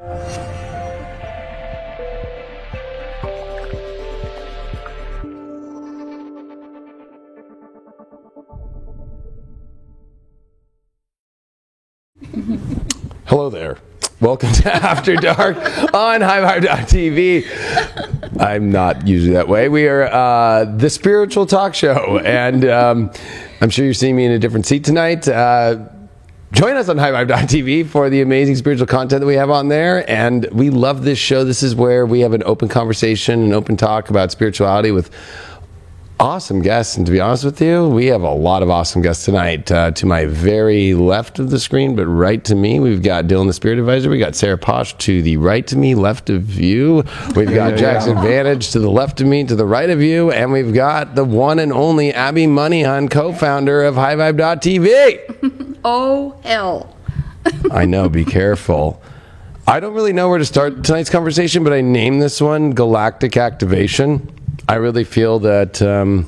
Hello there. Welcome to After Dark on HighVibe.tv. I'm not usually that way. We are the spiritual talk show, and I'm sure you're seeing me in a different seat tonight. Join us on HighVibe.tv for the amazing spiritual content that we have on there, and we love this show. This is where we have an open conversation, an open talk about spirituality with awesome guests, and to be honest with you, we have a lot of awesome guests tonight. To my very left of the screen, but right to me, we've got Dylan the Spirit Advisor. We got Sarah Posh to the right to me, left of you. We've got Jackson Vantage to the left of me, to the right of you, and we've got the one and only Abby Moneyhun, co-founder of HighVibe.tv. Oh, hell. I know, be careful. I don't really know where to start tonight's conversation, but I named this one Galactic Activation. I really feel that, I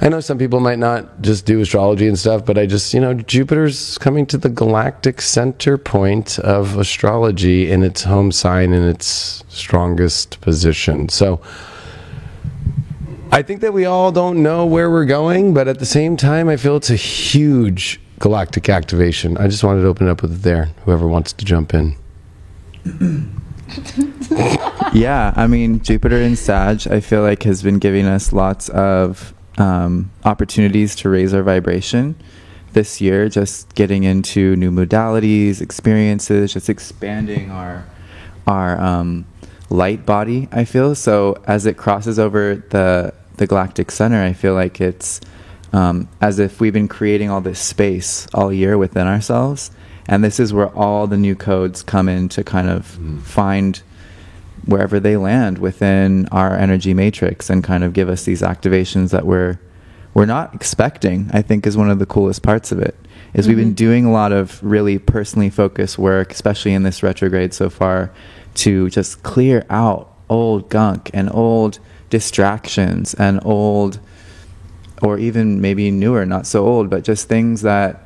know some people might not just do astrology and stuff, but I just, Jupiter's coming to the galactic center point of astrology in its home sign, in its strongest position. So I think that we all don't know where we're going, but at the same time, I feel it's a huge galactic activation. I just wanted to open it up with it there, whoever wants to jump in. Yeah, I mean, Jupiter in Sag, I feel like has been giving us lots of opportunities to raise our vibration this year, just getting into new modalities, experiences, just expanding our light body, I feel. So as it crosses over the galactic center, I feel like it's as if we've been creating all this space all year within ourselves. And this is where all the new codes come in to kind of find wherever they land within our energy matrix and kind of give us these activations that we're not expecting, I think is one of the coolest parts of it. Is we've been doing a lot of really personally focused work, especially in this retrograde so far, to just clear out old gunk and old distractions and old, or even maybe newer, not so old, but just things that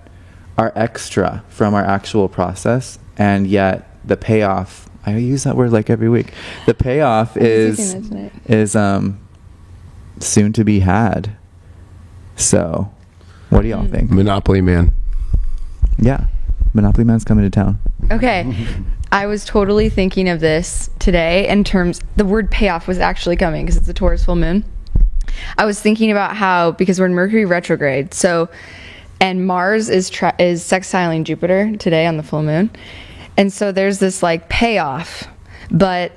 are extra from our actual process, and yet the payoff, I use that word like every week, the payoff is soon to be had. So what do y'all think? Monopoly Man. Yeah, Monopoly Man's coming to town. Okay. I was totally thinking of this today in terms, the word payoff was actually coming because it's a Taurus full moon. I was thinking about how, because we're in Mercury retrograde, and Mars is sextiling Jupiter today on the full moon. And so there's this like payoff, but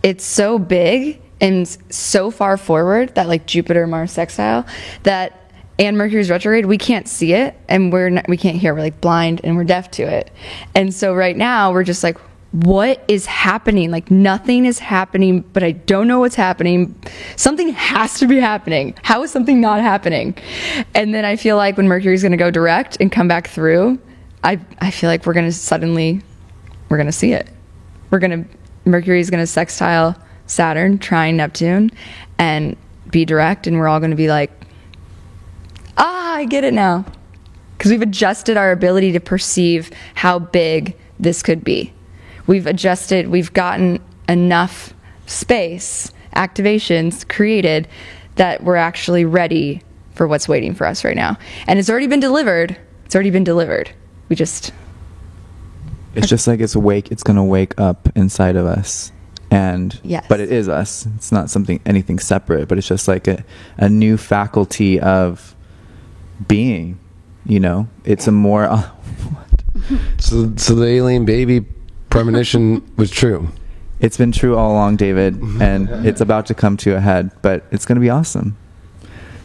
it's so big and so far forward that like Jupiter, Mars sextile, and Mercury's retrograde, we can't see it and we can't hear. We're like blind and we're deaf to it. And so right now we're just like, what is happening? Like nothing is happening, but I don't know what's happening. Something has to be happening. How is something not happening? And then I feel like when Mercury's going to go direct and come back through, I feel like we're going to see it. Mercury's going to sextile Saturn, trine Neptune, and be direct, and we're all going to be like, I get it now. Because we've adjusted our ability to perceive how big this could be. We've gotten enough space, activations created that we're actually ready for what's waiting for us right now. And it's already been delivered. It's just like it's going to wake up inside of us. And yes. But it is us. It's not anything separate, but it's just like a new faculty of being, It's a more So the alien baby premonition was true. It's been true all along, David, and it's about to come to a head, but it's going to be awesome.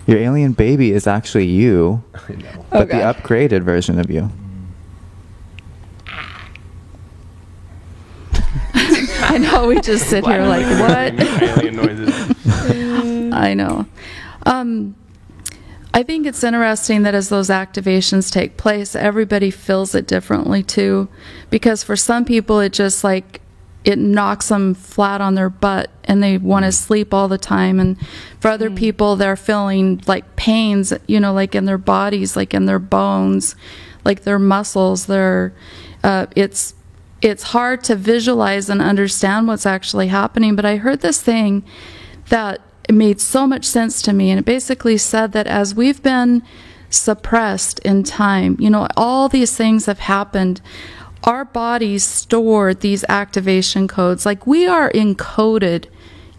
Your alien baby is actually you, I know. but the upgraded version of you. I know, we just sit here like, what? Alien noises. I know. I think it's interesting that as those activations take place, everybody feels it differently too, because for some people it just like it knocks them flat on their butt and they want to sleep all the time, and for other people they're feeling like pains, like in their bodies, like in their bones, like their muscles, it's it's hard to visualize and understand what's actually happening. But I heard this thing that made so much sense to me, and it basically said that as we've been suppressed in time, you know, all these things have happened, our bodies stored these activation codes. Like, we are encoded,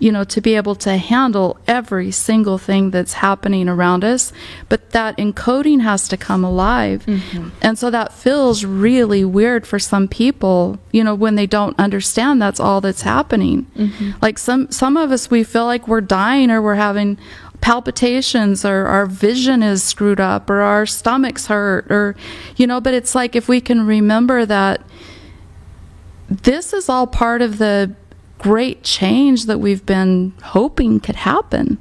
you know, to be able to handle every single thing that's happening around us, but that encoding has to come alive. And so that feels really weird for some people, you know, when they don't understand that's all that's happening. Like some of us, we feel like we're dying, or we're having palpitations, or our vision is screwed up, or our stomach's hurt, or, you know, but it's like, if we can remember that this is all part of the great change that we've been hoping could happen,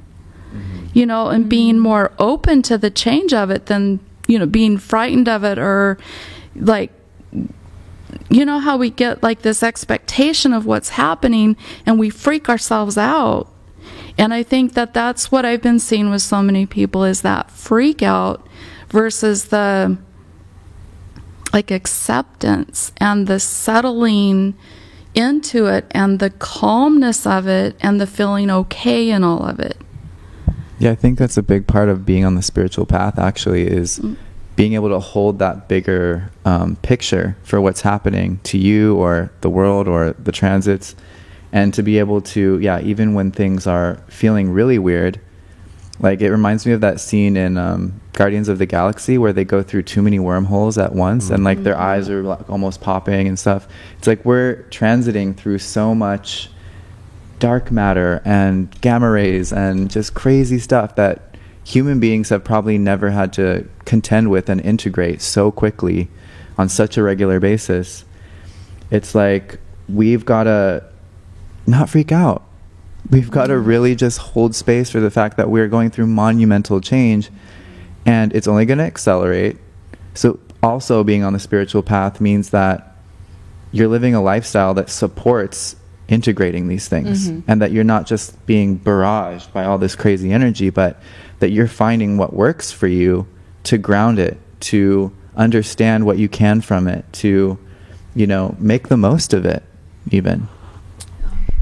you know, and being more open to the change of it than, you know, being frightened of it, or like, you know, how we get like this expectation of what's happening and we freak ourselves out. And I think that that's what I've been seeing with so many people, is that freak out versus the like acceptance and the settling into it and the calmness of it and the feeling okay in all of it. Yeah, I think that's a big part of being on the spiritual path, actually, is being able to hold that bigger picture for what's happening to you or the world or the transits, and to be able to, even when things are feeling really weird, like it reminds me of that scene in Guardians of the Galaxy where they go through too many wormholes at once, and like their eyes are like almost popping and stuff. It's like we're transiting through so much dark matter and gamma rays and just crazy stuff that human beings have probably never had to contend with and integrate so quickly on such a regular basis. It's like we've got to not freak out. We've got to really just hold space for the fact that we're going through monumental change, and it's only going to accelerate. So also being on the spiritual path means that you're living a lifestyle that supports integrating these things, and that you're not just being barraged by all this crazy energy, but that you're finding what works for you to ground it, to understand what you can from it, to, you know, make the most of it even.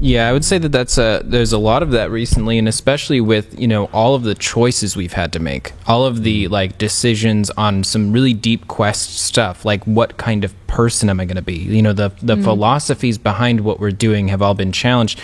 Yeah, I would say that there's a lot of that recently, and especially with, you know, all of the choices we've had to make, all of the like decisions on some really deep quest stuff, like what kind of person am I going to be? You know, the philosophies behind what we're doing have all been challenged,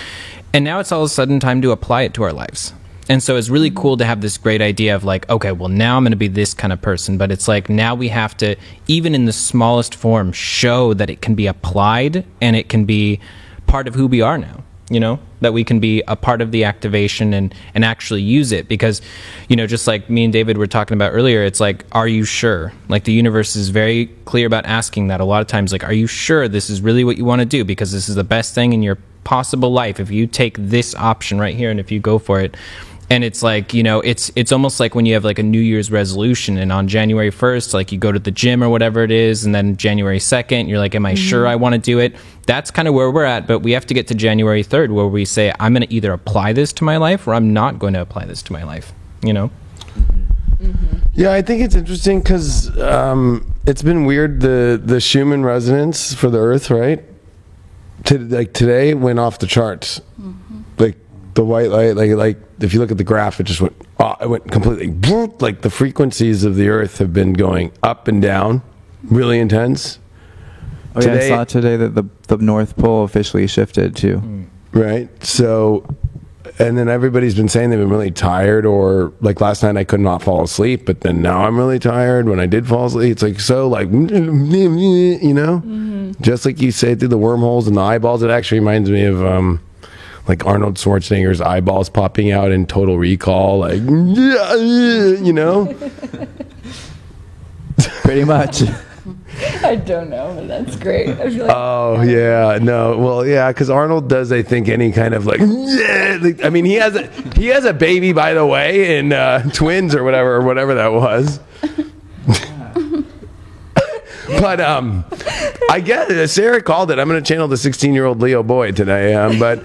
and now it's all of a sudden time to apply it to our lives. And so it's really cool to have this great idea of like, okay, well, now I'm going to be this kind of person, but it's like now we have to, even in the smallest form, show that it can be applied and it can be part of who we are now, you know, that we can be a part of the activation and actually use it. Because, you know, just like me and David were talking about earlier, it's like, are you sure? Like the universe is very clear about asking that a lot of times, like, are you sure this is really what you want to do? Because this is the best thing in your possible life if you take this option right here and if you go for it. And it's like, you know, it's almost like when you have like a New Year's resolution, and on January 1st, like you go to the gym or whatever it is, and then January 2nd, you're like, am I sure I want to do it? That's kind of where we're at, but we have to get to January 3rd where we say, I'm going to either apply this to my life or I'm not going to apply this to my life, you know? Yeah, I think it's interesting because it's been weird, the Schumann resonance for the Earth, right? Like today went off the charts. Like the white light, like if you look at the graph, it just went, it went completely, like the frequencies of the Earth have been going up and down, really intense. Oh yeah, I saw today that the North Pole officially shifted too. Right, so, and then everybody's been saying they've been really tired, or like last night I could not fall asleep, but then now I'm really tired when I did fall asleep. It's like, so like, you know, just like you say, through the wormholes and the eyeballs. It actually reminds me of like Arnold Schwarzenegger's eyeballs popping out in Total Recall, like, you know? Pretty much. I don't know, but that's great. I feel like yeah, no, well, yeah, because Arnold does, I think, any kind of like, I mean, he has a baby, by the way, in Twins or whatever that was. But I guess Sarah called it. I'm going to channel the 16-year-old Leo boy today. But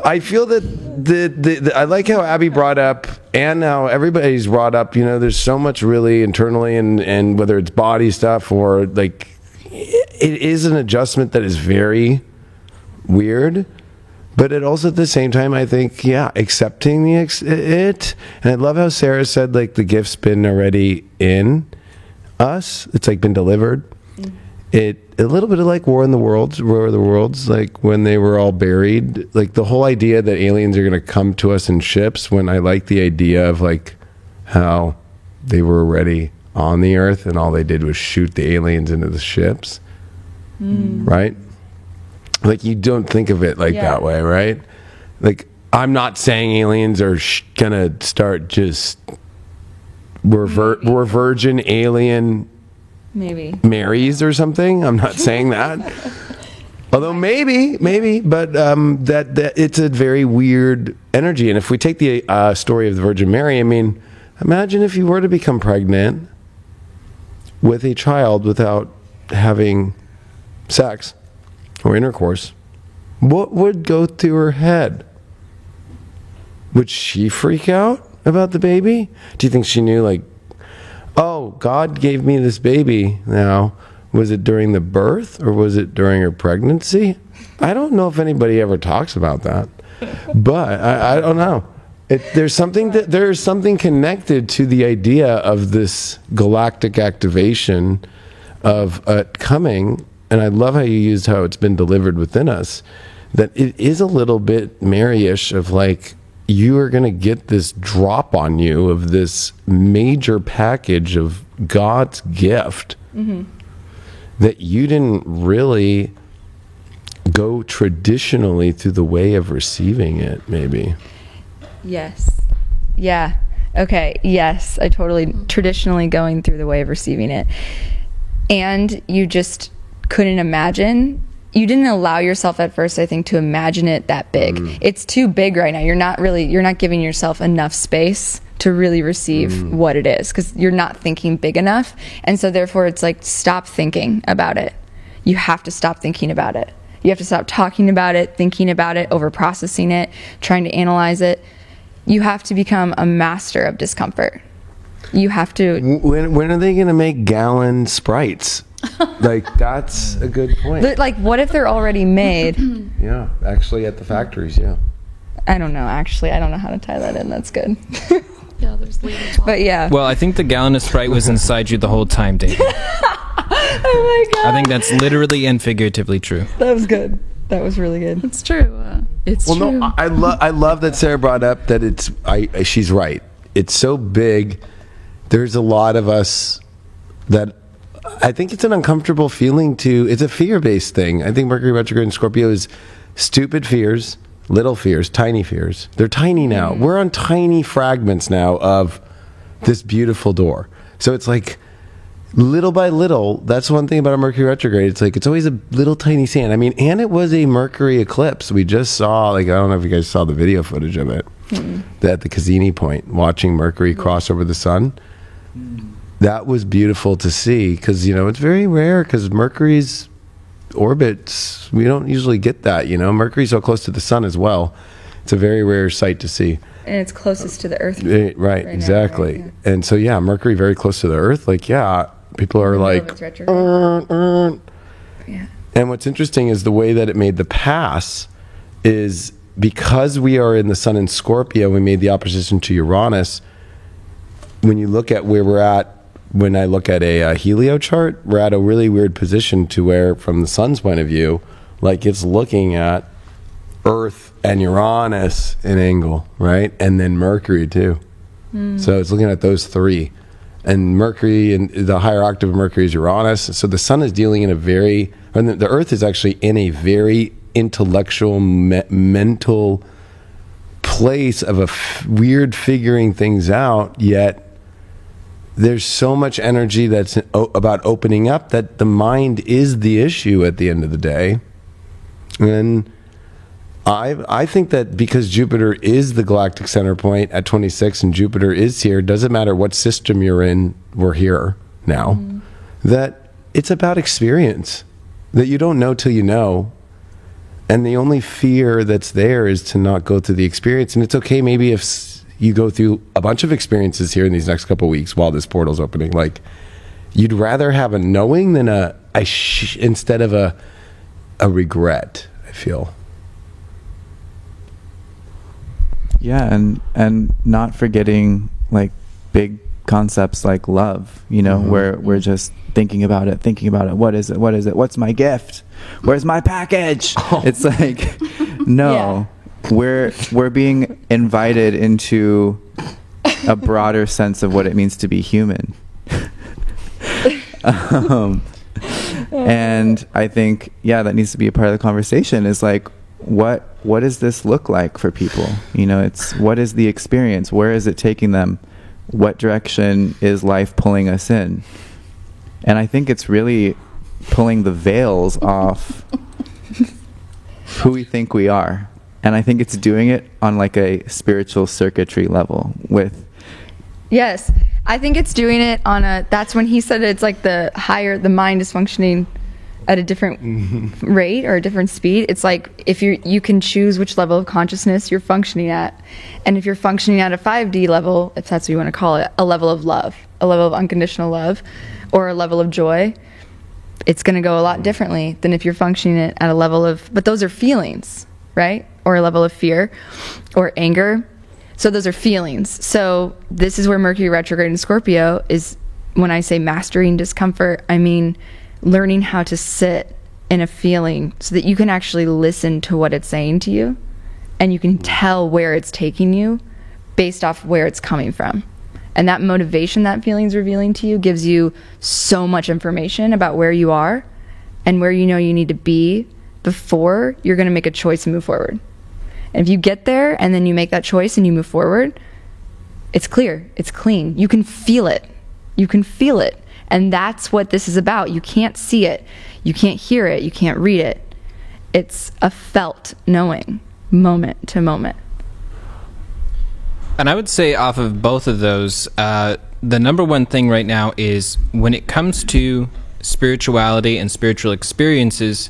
I feel that I like how Abby brought up, and how everybody's brought up, you know, there's so much really internally, and whether it's body stuff or like it is an adjustment that is very weird, but it also at the same time, I think, accepting it. And I love how Sarah said, like, the gift's been already in us. It's like been delivered. It a little bit of like War of the Worlds, like when they were all buried, like the whole idea that aliens are going to come to us in ships. When I like the idea of like how they were already on the earth and all they did was shoot the aliens into the ships, right? Like, you don't think of it like that way, right? Like, I'm not saying aliens are gonna start just we're virgin alien Maybe Marys or something. I'm not saying that. Although maybe, but that it's a very weird energy. And if we take the story of the Virgin Mary, I mean, imagine if you were to become pregnant with a child without having sex or intercourse. What would go through her head? Would she freak out about the baby? Do you think she knew, like, oh, God gave me this baby now? Was it during the birth or was it during her pregnancy? I don't know if anybody ever talks about that, but I don't know. There's something connected to the idea of this galactic activation of coming, and I love how you used how it's been delivered within us, that it is a little bit Mary-ish of like, you are going to get this drop on you of this major package of God's gift that you didn't really go traditionally through the way of receiving it, maybe. Yes. Yeah. Okay. Yes. I totally traditionally going through the way of receiving it. And you just couldn't imagine. You didn't allow yourself at first, I think, to imagine it that big. It's too big right now. You're not giving yourself enough space to really receive what it is, because you're not thinking big enough. And so therefore it's like, stop thinking about it. You have to stop thinking about it. You have to stop talking about it, thinking about it, over processing it, trying to analyze it. You have to become a master of discomfort. You have to. When are they going to make gallon Sprites? Like, that's a good point. Like, what if they're already made? Yeah, actually at the factories, yeah. I don't know, actually. I don't know how to tie that in. That's good. Yeah, there's labels. But yeah. Well, I think the gallon of Sprite was inside you the whole time, David. Oh my God. I think that's literally and figuratively true. That was good. That was really good. It's true. It's Well, true. no, I love that Sarah brought up that she's right. It's so big. There's a lot of us that I think it's an uncomfortable feeling it's a fear-based thing. I think Mercury retrograde in Scorpio is stupid fears, little fears, tiny fears. They're tiny now. We're on tiny fragments now of this beautiful door. So it's like, little by little, that's one thing about a Mercury retrograde. It's like, it's always a little tiny sand. I mean, and it was a Mercury eclipse. We just saw, like, I don't know if you guys saw the video footage of it, at the Cassini point, watching Mercury cross over the sun. That was beautiful to see, because, it's very rare, because Mercury's orbits, we don't usually get that, Mercury's so close to the sun as well. It's a very rare sight to see. And it's closest to the Earth. Right, exactly. Now, right? Yeah. And so, Mercury very close to the Earth. Like, people are like, Yeah. And what's interesting is the way that it made the pass is because we are in the sun in Scorpio, we made the opposition to Uranus. When you look at where we're at, when I look at a helio chart, we're at a really weird position to where, from the sun's point of view, like, it's looking at Earth and Uranus in angle, right? And then Mercury too. So it's looking at those three. And Mercury, and the higher octave of Mercury is Uranus. So the sun is dealing in the Earth is actually in a very intellectual, mental place of weird figuring things out, yet there's so much energy that's about opening up that the mind is the issue at the end of the day. And I think that because Jupiter is the galactic center point at 26 and Jupiter is here, doesn't matter what system you're in, we're here now, that it's about experience, that you don't know till you know. And the only fear that's there is to not go through the experience. And it's okay maybe if you go through a bunch of experiences here in these next couple of weeks while this portal's opening. Like, you'd rather have a knowing than instead of a regret, I feel. Yeah, and not forgetting like big concepts like love, you know, where we're just thinking about it. What is it? What's my gift? Where's my package? It's like, no, we're being invited into a broader sense of what it means to be human. And I think, that needs to be a part of the conversation, is like, what does this look like for people? You know, it's, what is the experience? Where is it taking them? What direction is life pulling us in? And I think it's really pulling the veils off who we think we are. And I think it's doing it on like a spiritual circuitry level with... Yes. I think it's doing it on that's when he said it's like the mind is functioning at a different rate or a different speed. It's like if you can choose which level of consciousness you're functioning at. And if you're functioning at a 5D level, if that's what you want to call it, a level of love, a level of unconditional love, or a level of joy, it's going to go a lot differently than if you're functioning at a level of, but those are feelings, right? Or a level of fear or anger. So those are feelings. So this is where Mercury retrograde in Scorpio is, when I say mastering discomfort, I mean learning how to sit in a feeling so that you can actually listen to what it's saying to you and you can tell where it's taking you based off where it's coming from. And that motivation that feeling's revealing to you gives you so much information about where you are and where you know you need to be before you're going to make a choice and move forward. And if you get there and then you make that choice and you move forward, it's clear, it's clean. You can feel it. You can feel it. And that's what this is about. You can't see it. You can't hear it. You can't read it. It's a felt knowing, moment to moment. And I would say off of both of those, the number one thing right now is when it comes to spirituality and spiritual experiences,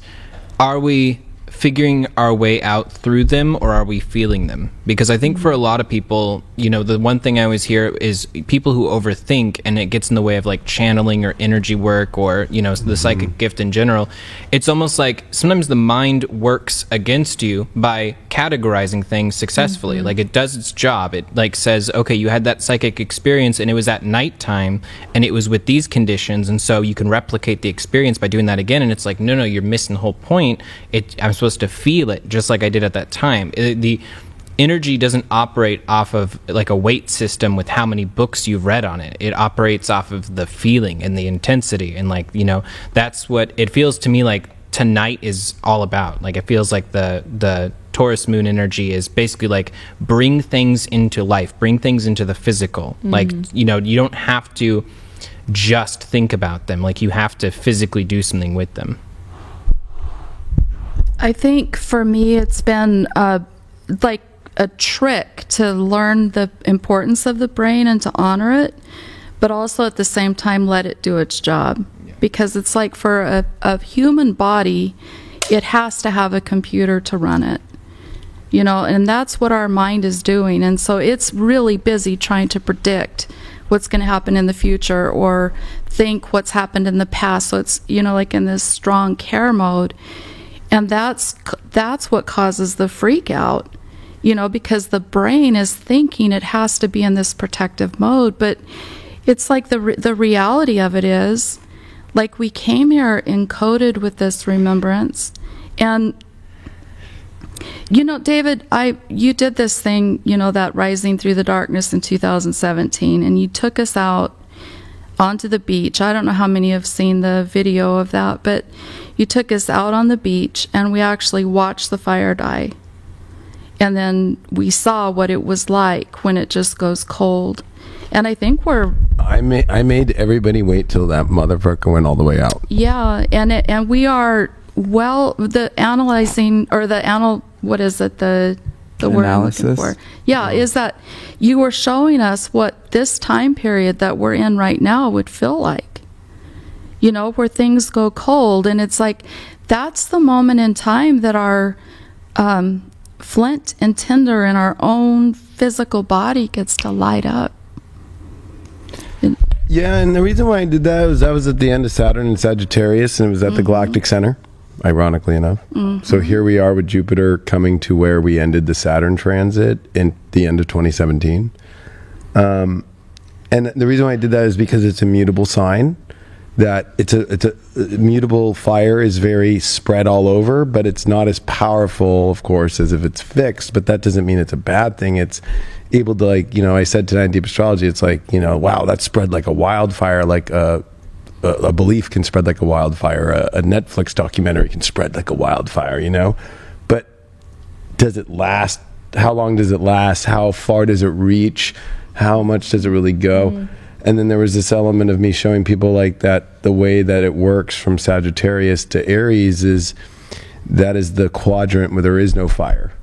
are we figuring our way out through them or are we feeling them? Because I think for a lot of people, you know, the one thing I always hear is people who overthink and it gets in the way of like channeling or energy work or, you know, the psychic gift in general. It's almost like sometimes the mind works against you by categorizing things successfully. Like it does its job. It like says, okay, you had that psychic experience and it was at nighttime and it was with these conditions. And so you can replicate the experience by doing that again. And it's like, no, you're missing the whole point. I'm supposed to feel it just like I did at that time. The energy doesn't operate off of like a weight system with how many books you've read on it. It operates off of the feeling and the intensity. And like, you know, that's what it feels to me like tonight is all about. Like it feels like the Taurus moon energy is basically like bring things into life, bring things into the physical. Like, you know, you don't have to just think about them. Like you have to physically do something with them. I think for me, it's been like a trick to learn the importance of the brain and to honor it, but also at the same time let it do its job. Because it's like for a human body, it has to have a computer to run it. You know, and that's what our mind is doing. And so it's really busy trying to predict what's going to happen in the future or think what's happened in the past. So it's, you know, like in this strong care mode. And that's what causes the freak out, you know, because the brain is thinking it has to be in this protective mode. But it's like the reality of it is, like we came here encoded with this remembrance. And, you know, David, you did this thing, you know, that Rising Through the Darkness in 2017, and you took us out onto the beach. I don't know how many have seen the video of that, but you took us out on the beach and we actually watched the fire die. And then we saw what it was like when it just goes cold. And I think I made everybody wait till that motherfucker went all the way out. Yeah, and we are what is it, the word I'm looking for? Yeah, is that you were showing us what this time period that we're in right now would feel like. You know, where things go cold, and it's like that's the moment in time that our flint and tinder in our own physical body gets to light up. Yeah, and the reason why I did that was I was at the end of Saturn and Sagittarius, and it was at the Galactic Center, ironically enough. So here we are with Jupiter coming to where we ended the Saturn transit in the end of 2017. And the reason why I did that is because it's a mutable sign. That it's a mutable fire is very spread all over, but it's not as powerful, of course, as if it's fixed. But that doesn't mean it's a bad thing. It's able to, like, I said tonight in Deep Astrology, it's like, wow, that spread like a wildfire. Like a belief can spread like a wildfire. A Netflix documentary can spread like a wildfire. But does it last? How long does it last? How far does it reach? How much does it really go? And then there was this element of me showing people like that the way that it works from Sagittarius to Aries is that is the quadrant where there is no fire.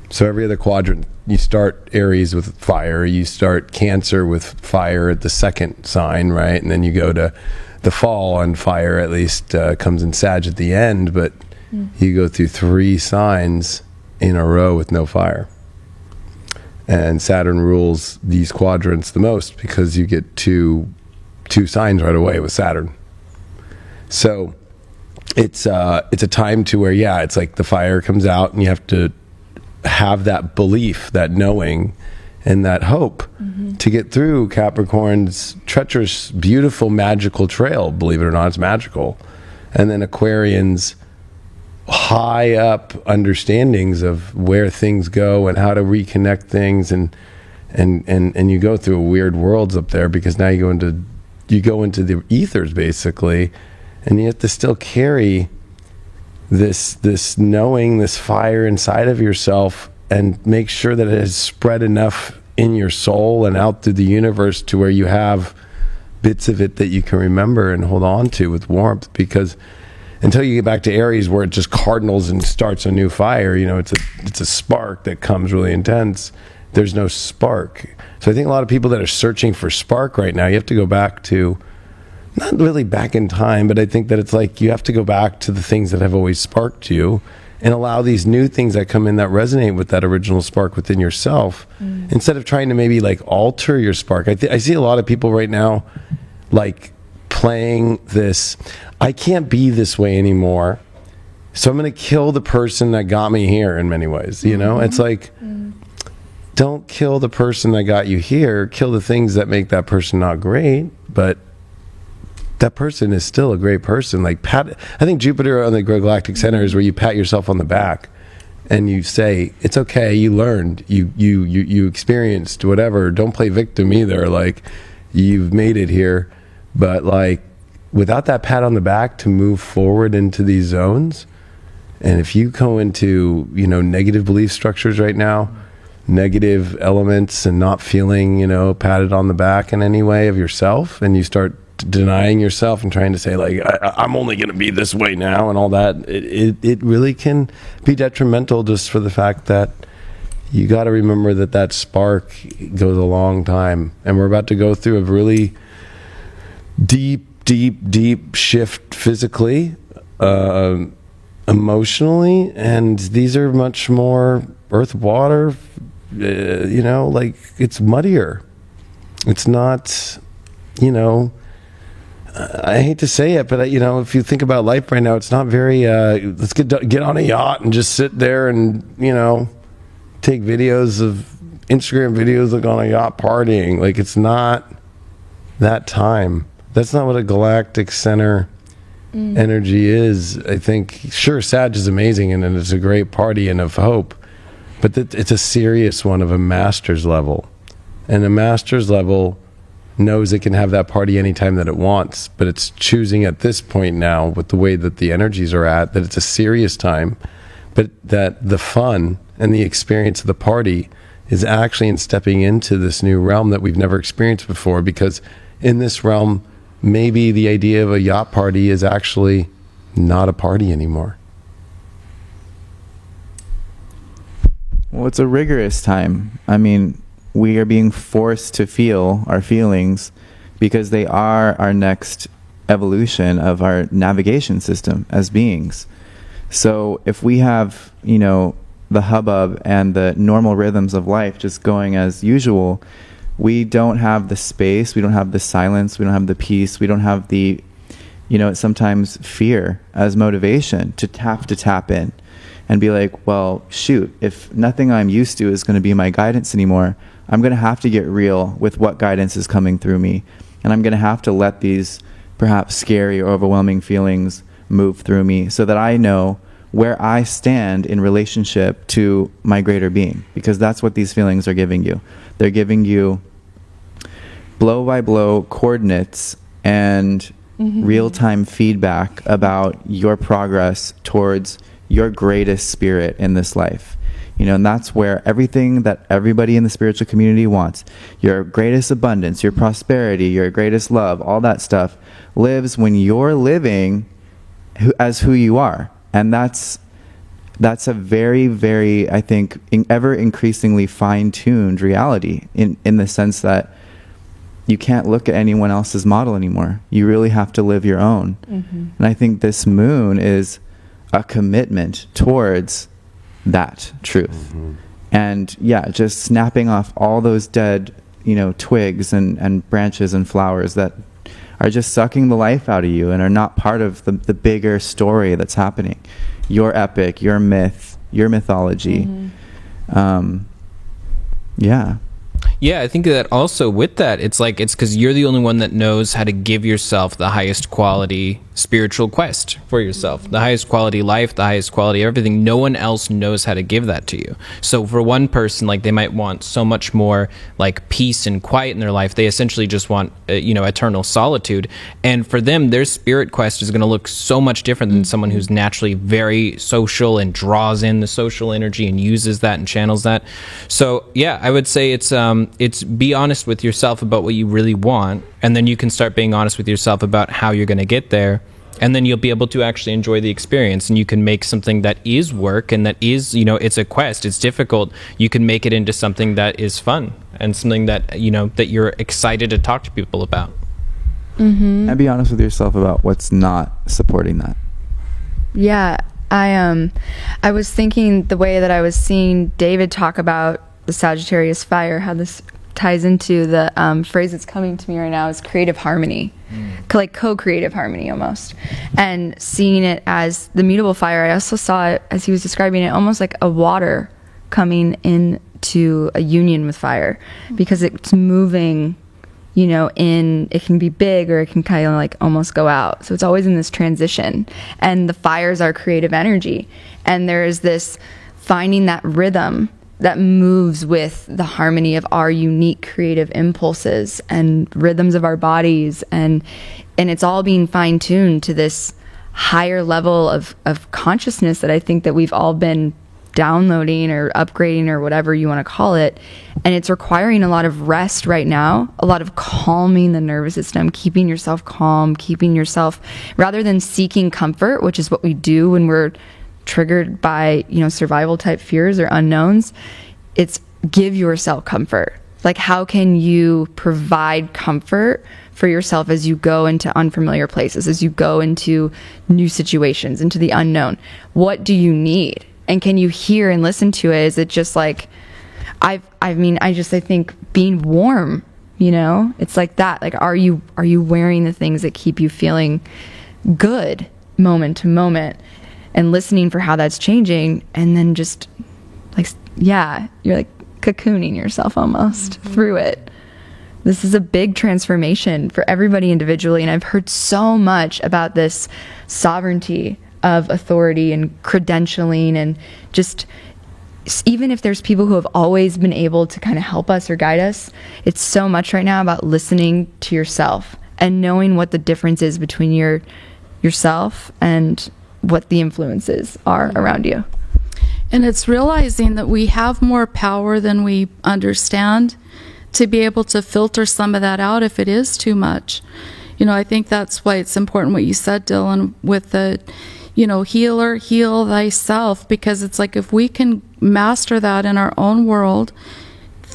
So every other quadrant, you start Aries with fire, you start Cancer with fire at the second sign, right? And then you go to the fall, and fire at least comes in Sag at the end, but you go through 3 signs in a row with no fire. And Saturn rules these quadrants the most because you get two signs right away with Saturn. So it's a time to where, it's like the fire comes out and you have to have that belief, that knowing, and that hope to get through Capricorn's treacherous, beautiful, magical trail. Believe it or not, it's magical. And then Aquarian's high up understandings of where things go and how to reconnect things, and you go through weird worlds up there because now you go into the ethers basically, and you have to still carry this knowing, this fire inside of yourself, and make sure that it has spread enough in your soul and out through the universe to where you have bits of it that you can remember and hold on to with warmth. Because until you get back to Aries, where it just cardinals and starts a new fire, it's a spark that comes really intense. There's no spark. So I think a lot of people that are searching for spark right now, you have to go back to, not really back in time, but I think that it's like you have to go back to the things that have always sparked you and allow these new things that come in that resonate with that original spark within yourself, instead of trying to maybe like alter your spark. I see a lot of people right now like playing this, I can't be this way anymore, so I'm going to kill the person that got me here in many ways. It's like, don't kill the person that got you here, kill the things that make that person not great, but that person is still a great person. Like I think Jupiter on the Galactic Center is where you pat yourself on the back and you say, it's okay, you learned, you experienced whatever, don't play victim either, like you've made it here. But like without that pat on the back to move forward into these zones, and if you go into negative belief structures right now, negative elements, and not feeling patted on the back in any way of yourself, and you start denying yourself and trying to say like I'm only going to be this way now and all that, it really can be detrimental, just for the fact that you got to remember that spark goes a long time, and we're about to go through a really deep shift physically, emotionally, and these are much more earth, water, like it's muddier. It's not, I hate to say it, but if you think about life right now, it's not very let's get on a yacht and just sit there and take videos of Instagram videos like on a yacht partying. Like, it's not that time. That's not what a galactic center energy is. I think, sure, Sag is amazing and it's a great party and of hope, but it's a serious one of a master's level. And a master's level knows it can have that party anytime that it wants, but it's choosing at this point now, with the way that the energies are at, that it's a serious time, but that the fun and the experience of the party is actually in stepping into this new realm that we've never experienced before. Because in this realm, maybe the idea of a yacht party is actually not a party anymore. Well, it's a rigorous time. I mean, we are being forced to feel our feelings because they are our next evolution of our navigation system as beings. So if we have, the hubbub and the normal rhythms of life just going as usual, we don't have the space, we don't have the silence, we don't have the peace, we don't have the, sometimes fear as motivation to tap in and be like, well, shoot, if nothing I'm used to is going to be my guidance anymore, I'm going to have to get real with what guidance is coming through me. And I'm going to have to let these perhaps scary or overwhelming feelings move through me so that I know where I stand in relationship to my greater being, because that's what these feelings are giving you. They're giving you blow by blow coordinates and real-time feedback about your progress towards your greatest spirit in this life. And that's where everything that everybody in the spiritual community wants, your greatest abundance, your prosperity, your greatest love, all that stuff lives when you're living as who you are. And that's a very, very, I think, ever increasingly fine-tuned reality in the sense that you can't look at anyone else's model anymore. You really have to live your own. And I think this moon is a commitment towards that truth. And yeah, just snapping off all those dead, twigs and branches and flowers that are just sucking the life out of you and are not part of the bigger story that's happening. Your epic, your myth, your mythology. Yeah, I think that also with that, it's because you're the only one that knows how to give yourself the highest quality spiritual quest for yourself, the highest quality life, the highest quality everything. No one else knows how to give that to you. So for one person, they might want so much more peace and quiet in their life. They essentially just want eternal solitude. And for them, their spirit quest is going to look so much different than someone who's naturally very social and draws in the social energy and uses that and channels that. So yeah, I would say it's be honest with yourself about what you really want, and then you can start being honest with yourself about how you're going to get there. And then you'll be able to actually enjoy the experience, and you can make something that is work and that is, it's a quest, it's difficult. You can make it into something that is fun and something that, that you're excited to talk to people about. And be honest with yourself about what's not supporting that. Yeah, I was thinking the way that I was seeing David talk about the Sagittarius fire, how this ties into the phrase that's coming to me right now is creative harmony. Co-creative harmony almost, and seeing it as the mutable fire. I also saw it, as he was describing it, almost like a water coming into a union with fire, because it's moving, it can be big or it can kind of almost go out. So it's always in this transition, and the fires are creative energy, and there's this finding that rhythm that moves with the harmony of our unique creative impulses and rhythms of our bodies, and it's all being fine-tuned to this higher level of consciousness that I think that we've all been downloading or upgrading or whatever you want to call it. And it's requiring a lot of rest right now, a lot of calming the nervous system, keeping yourself calm, keeping yourself, rather than seeking comfort, which is what we do when we're triggered by survival type fears or unknowns. It's give yourself comfort. How can you provide comfort for yourself as you go into unfamiliar places, as you go into new situations, into the unknown? What do you need? And can you hear and listen to it? Is it just I think being warm, it's like that. Are you wearing the things that keep you feeling good moment to moment? And listening for how that's changing, and then just you're cocooning yourself almost through it. This is a big transformation for everybody individually, and I've heard so much about this sovereignty of authority and credentialing, and just even if there's people who have always been able to kind of help us or guide us, it's so much right now about listening to yourself and knowing what the difference is between yourself and what the influences are around you. And it's realizing that we have more power than we understand to be able to filter some of that out if it is too much. I think that's why it's important what you said, Dylan, with the, healer, heal thyself, because it's if we can master that in our own world,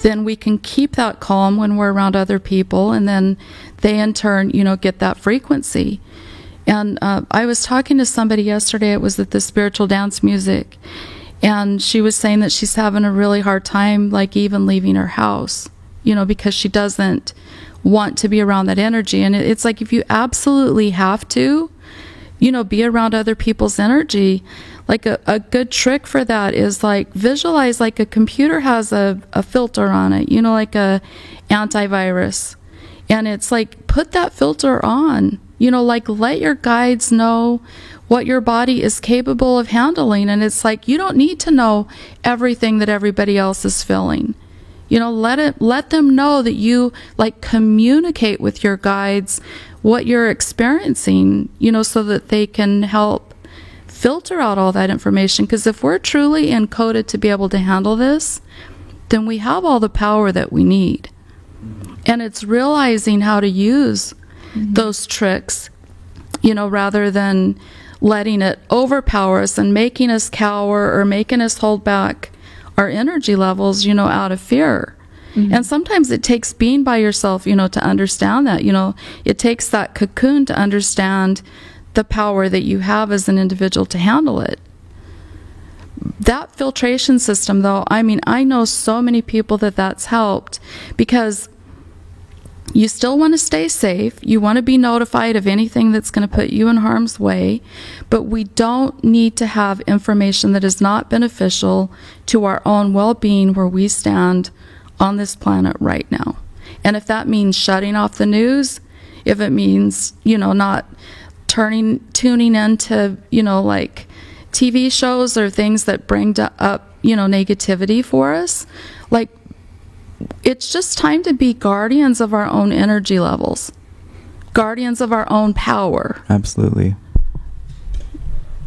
then we can keep that calm when we're around other people, and then they in turn, get that frequency. And I was talking to somebody yesterday, it was at the Spiritual Dance Music, and she was saying that she's having a really hard time, even leaving her house, because she doesn't want to be around that energy. And it's like, if you absolutely have to, be around other people's energy, like a good trick for that is like visualize like a computer has a filter on it, like a antivirus. And it's like, put that filter on, like let your guides know what your body is capable of handling. And it's like, you don't need to know everything that everybody else is feeling. Let them know that you like communicate with your guides what you're experiencing, so that they can help filter out all that information. Because if we're truly encoded to be able to handle this, then we have all the power that we need. And it's realizing how to use those tricks, rather than letting it overpower us and making us cower or making us hold back our energy levels, out of fear. And sometimes it takes being by yourself, to understand that, it takes that cocoon to understand the power that you have as an individual to handle it. That filtration system, though, I know so many people that's helped, because you still want to stay safe. You want to be notified of anything that's going to put you in harm's way, but we don't need to have information that is not beneficial to our own well-being where we stand on this planet right now. And if that means shutting off the news, if it means, not tuning into, like TV shows or things that bring up, negativity for us, like, it's just time to be guardians of our own energy levels, guardians of our own power. Absolutely.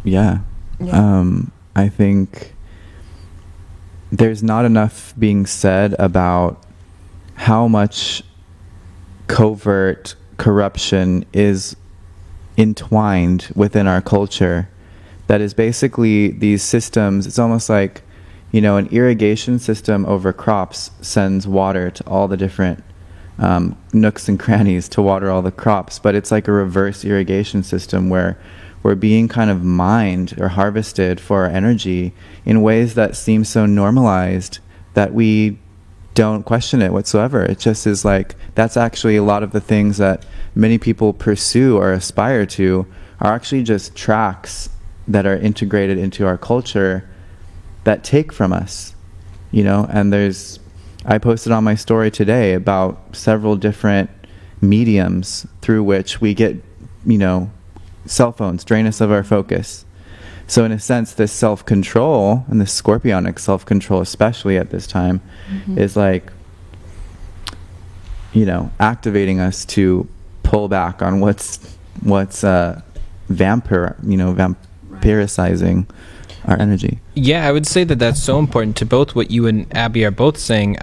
Yeah. I think there's not enough being said about how much covert corruption is entwined within our culture. That is basically these systems. It's almost like, an irrigation system over crops sends water to all the different nooks and crannies to water all the crops, but it's like a reverse irrigation system where we're being kind of mined or harvested for our energy in ways that seem so normalized that we don't question it whatsoever. It just is like, that's actually a lot of the things that many people pursue or aspire to are actually just tracks that are integrated into our culture that take from us, and I posted on my story today about several different mediums through which we get, cell phones drain us of our focus. So in a sense, this self-control, and this scorpionic self-control, especially at this time, is like, activating us to pull back on what's vampiricizing our energy. Yeah, I would say that's so important to both what you and Abby are both saying.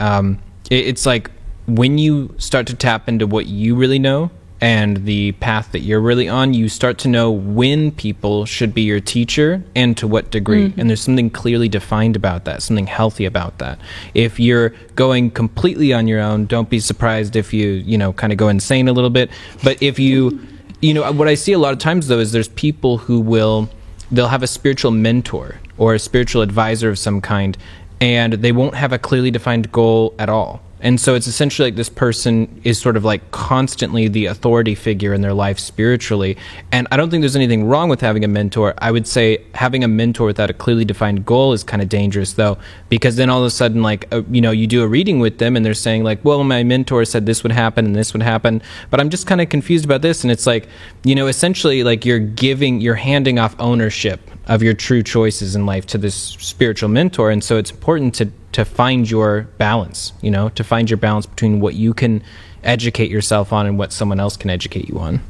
It's like when you start to tap into what you really know and the path that you're really on, you start to know when people should be your teacher and to what degree. And there's something clearly defined about that, something healthy about that. If you're going completely on your own, don't be surprised if you, kind of go insane a little bit. But if you, what I see a lot of times, though, is there's people who they'll have a spiritual mentor or a spiritual advisor of some kind, and they won't have a clearly defined goal at all. And so it's essentially like this person is sort of like constantly the authority figure in their life spiritually. And I don't think there's anything wrong with having a mentor. I would say having a mentor without a clearly defined goal is kind of dangerous, though, because then all of a sudden, like, you do a reading with them and they're saying like, well, my mentor said this would happen and this would happen, but I'm just kind of confused about this. And it's like, essentially like you're handing off ownership of your true choices in life to this spiritual mentor. And so it's important to find your balance, to find your balance between what you can educate yourself on and what someone else can educate you on.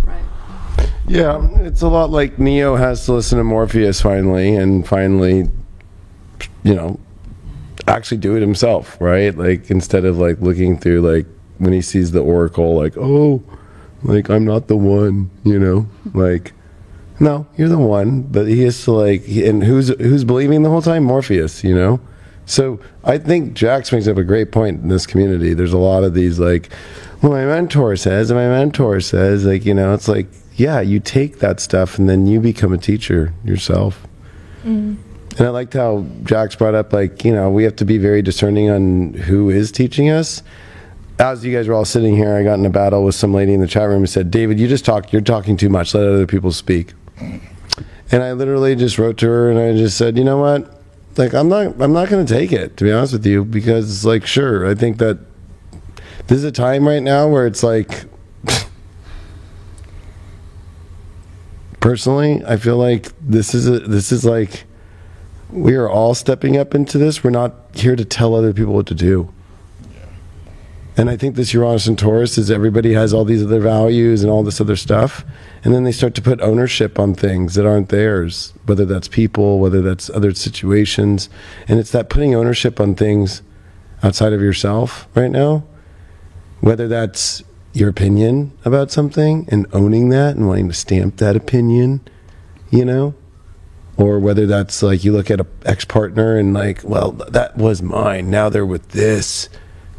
Right. Yeah, it's a lot like Neo has to listen to Morpheus finally, actually do it himself, right? Like, instead of like looking through, like, when he sees the oracle, like, oh, like, I'm not the one, like, no, you're the one, but he has to, like, and who's believing the whole time? Morpheus, So I think Jax brings up a great point in this community. There's a lot of these, like, well, my mentor says, like, it's like, yeah, you take that stuff and then you become a teacher yourself. And I liked how Jax brought up, like, we have to be very discerning on who is teaching us. as you guys were all sitting here, I got in a battle with some lady in the chat room and said, David, you're talking too much. Let other people speak. And I literally just wrote to her and I just said, you know what? Like, I'm not going to take it, to be honest with you, because, like, sure, I think that this is a time right now where it's like, personally, I feel like this is like, we are all stepping up into this. We're not here to tell other people what to do. And I think this Uranus and Taurus is everybody has all these other values and all this other stuff. And then they start to put ownership on things that aren't theirs, whether that's people, whether that's other situations. And it's that putting ownership on things outside of yourself right now, whether that's your opinion about something and owning that and wanting to stamp that opinion, you know, or whether that's like you look at an ex-partner and like, well, that was mine. Now they're with this.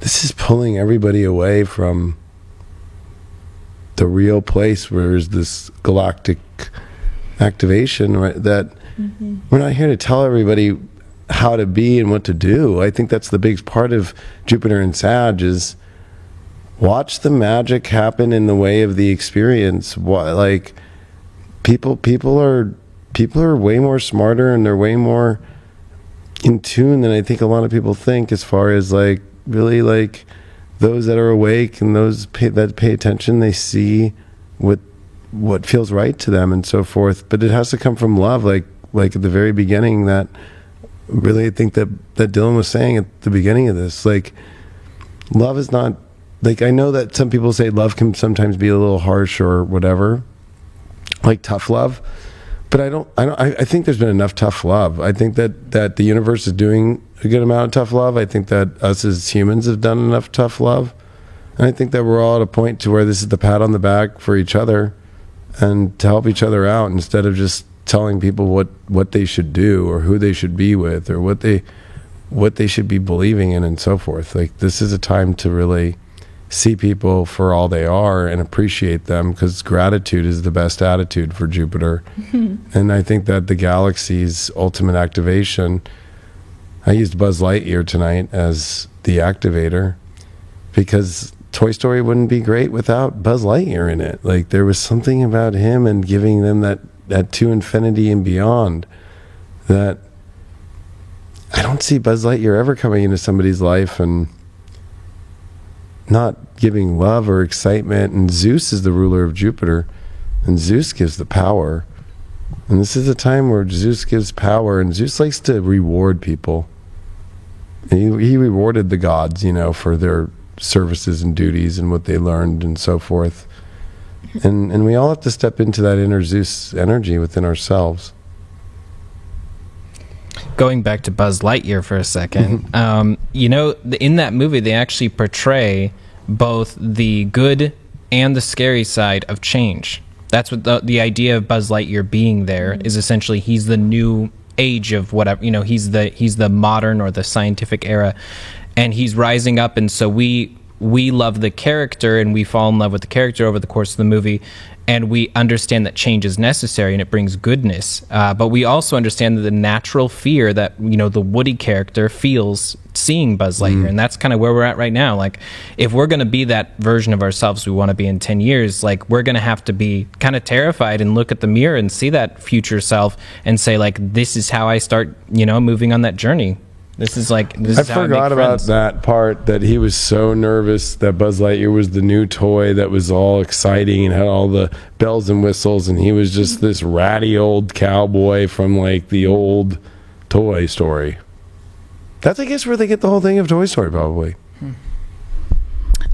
This is pulling everybody away from the real place where there's this galactic activation, right? That we're not here to tell everybody how to be and what to do. I think that's the big part of Jupiter and Sag is watch the magic happen in the way of the experience. Like people are way more smarter and they're way more in tune than I think a lot of people think, as far as like really like those that are awake and those that pay attention, they see what feels right to them and so forth. But it has to come from love, like at the very beginning. That really, I think that Dylan was saying at the beginning of this, like love is not like, I know that some people say love can sometimes be a little harsh or whatever, like tough love. But I think there's been enough tough love. I think that the universe is doing a good amount of tough love. I think that us as humans have done enough tough love. And I think that we're all at a point to where this is the pat on the back for each other and to help each other out, instead of just telling people what they should do or who they should be with or what they should be believing in and so forth. Like, this is a time to really see people for all they are and appreciate them, because gratitude is the best attitude for Jupiter. And I think that the galaxy's ultimate activation, I used Buzz Lightyear tonight as the activator, because Toy Story wouldn't be great without Buzz Lightyear in it. Like, there was something about him and giving them that to infinity and beyond, that I don't see Buzz Lightyear ever coming into somebody's life and not giving love or excitement. And Zeus is the ruler of Jupiter, and Zeus gives the power. And this is a time where Zeus gives power, and Zeus likes to reward people. And he rewarded the gods, you know, for their services and duties and what they learned and so forth. And we all have to step into that inner Zeus energy within ourselves. Going back to Buzz Lightyear for a second, you know, in that movie, they actually portray both the good and the scary side of change. That's what the idea of Buzz Lightyear being there is. Essentially, he's the new age of whatever, you know, he's the modern or the scientific era, and he's rising up. And so we love the character and we fall in love with the character over the course of the movie. And we understand that change is necessary and it brings goodness. But we also understand that the natural fear that, you know, the Woody character feels seeing Buzz Lightyear. And that's kind of where we're at right now. Like, if we're going to be that version of ourselves we want to be in 10 years, like, we're going to have to be kind of terrified and look at the mirror and see that future self and say, like, this is how I start, you know, moving on that journey. I forgot about that part, that he was so nervous that Buzz Lightyear was the new toy that was all exciting and had all the bells and whistles, and he was just this ratty old cowboy from like the old Toy Story. That's, I guess, where they get the whole thing of Toy Story, probably.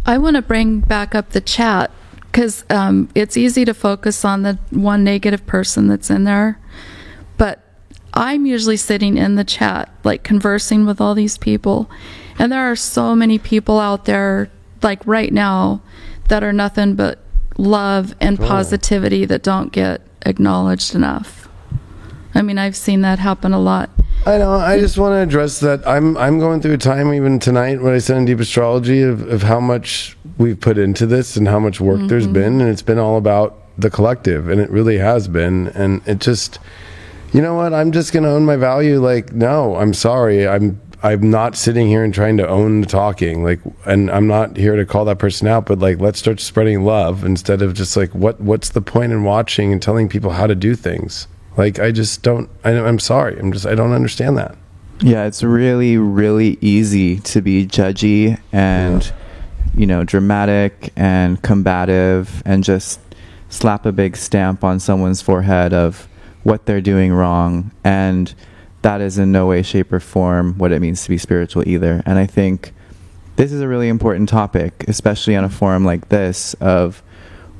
I want to bring back up the chat, because it's easy to focus on the one negative person that's in there, but I'm usually sitting in the chat, like conversing with all these people. And there are so many people out there, like right now, that are nothing but love and positivity that don't get acknowledged enough. I mean, I've seen that happen a lot. I know. I just want to address that. I'm going through a time, even tonight, when I said in Deep Astrology, of how much we've put into this and how much work there's been. And it's been all about the collective. And it really has been. And it just... You know what? I'm just going to own my value. Like, no, I'm sorry. I'm I'm not sitting here and trying to own the talking, like, and I'm not here to call that person out, but like, let's start spreading love instead of just like, what's the point in watching and telling people how to do things? Like, I just don't, I'm sorry. I don't understand that. Yeah, it's really, really easy to be judgy and, dramatic and combative and just slap a big stamp on someone's forehead of what they're doing wrong. And that is in no way, shape, or form what it means to be spiritual either. And I think this is a really important topic, especially on a forum like this, of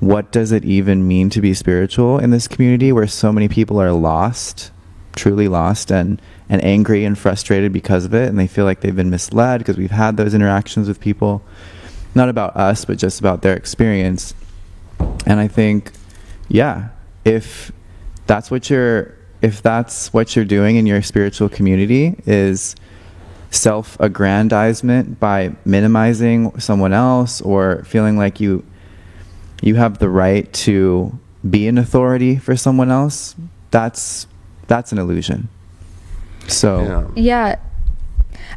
what does it even mean to be spiritual in this community where so many people are lost, truly lost, and angry and frustrated because of it, and they feel like they've been misled because we've had those interactions with people, not about us, but just about their experience. And I think, yeah, if that's what you're doing in your spiritual community is self-aggrandizement by minimizing someone else or feeling like you have the right to be an authority for someone else, that's an illusion. So yeah.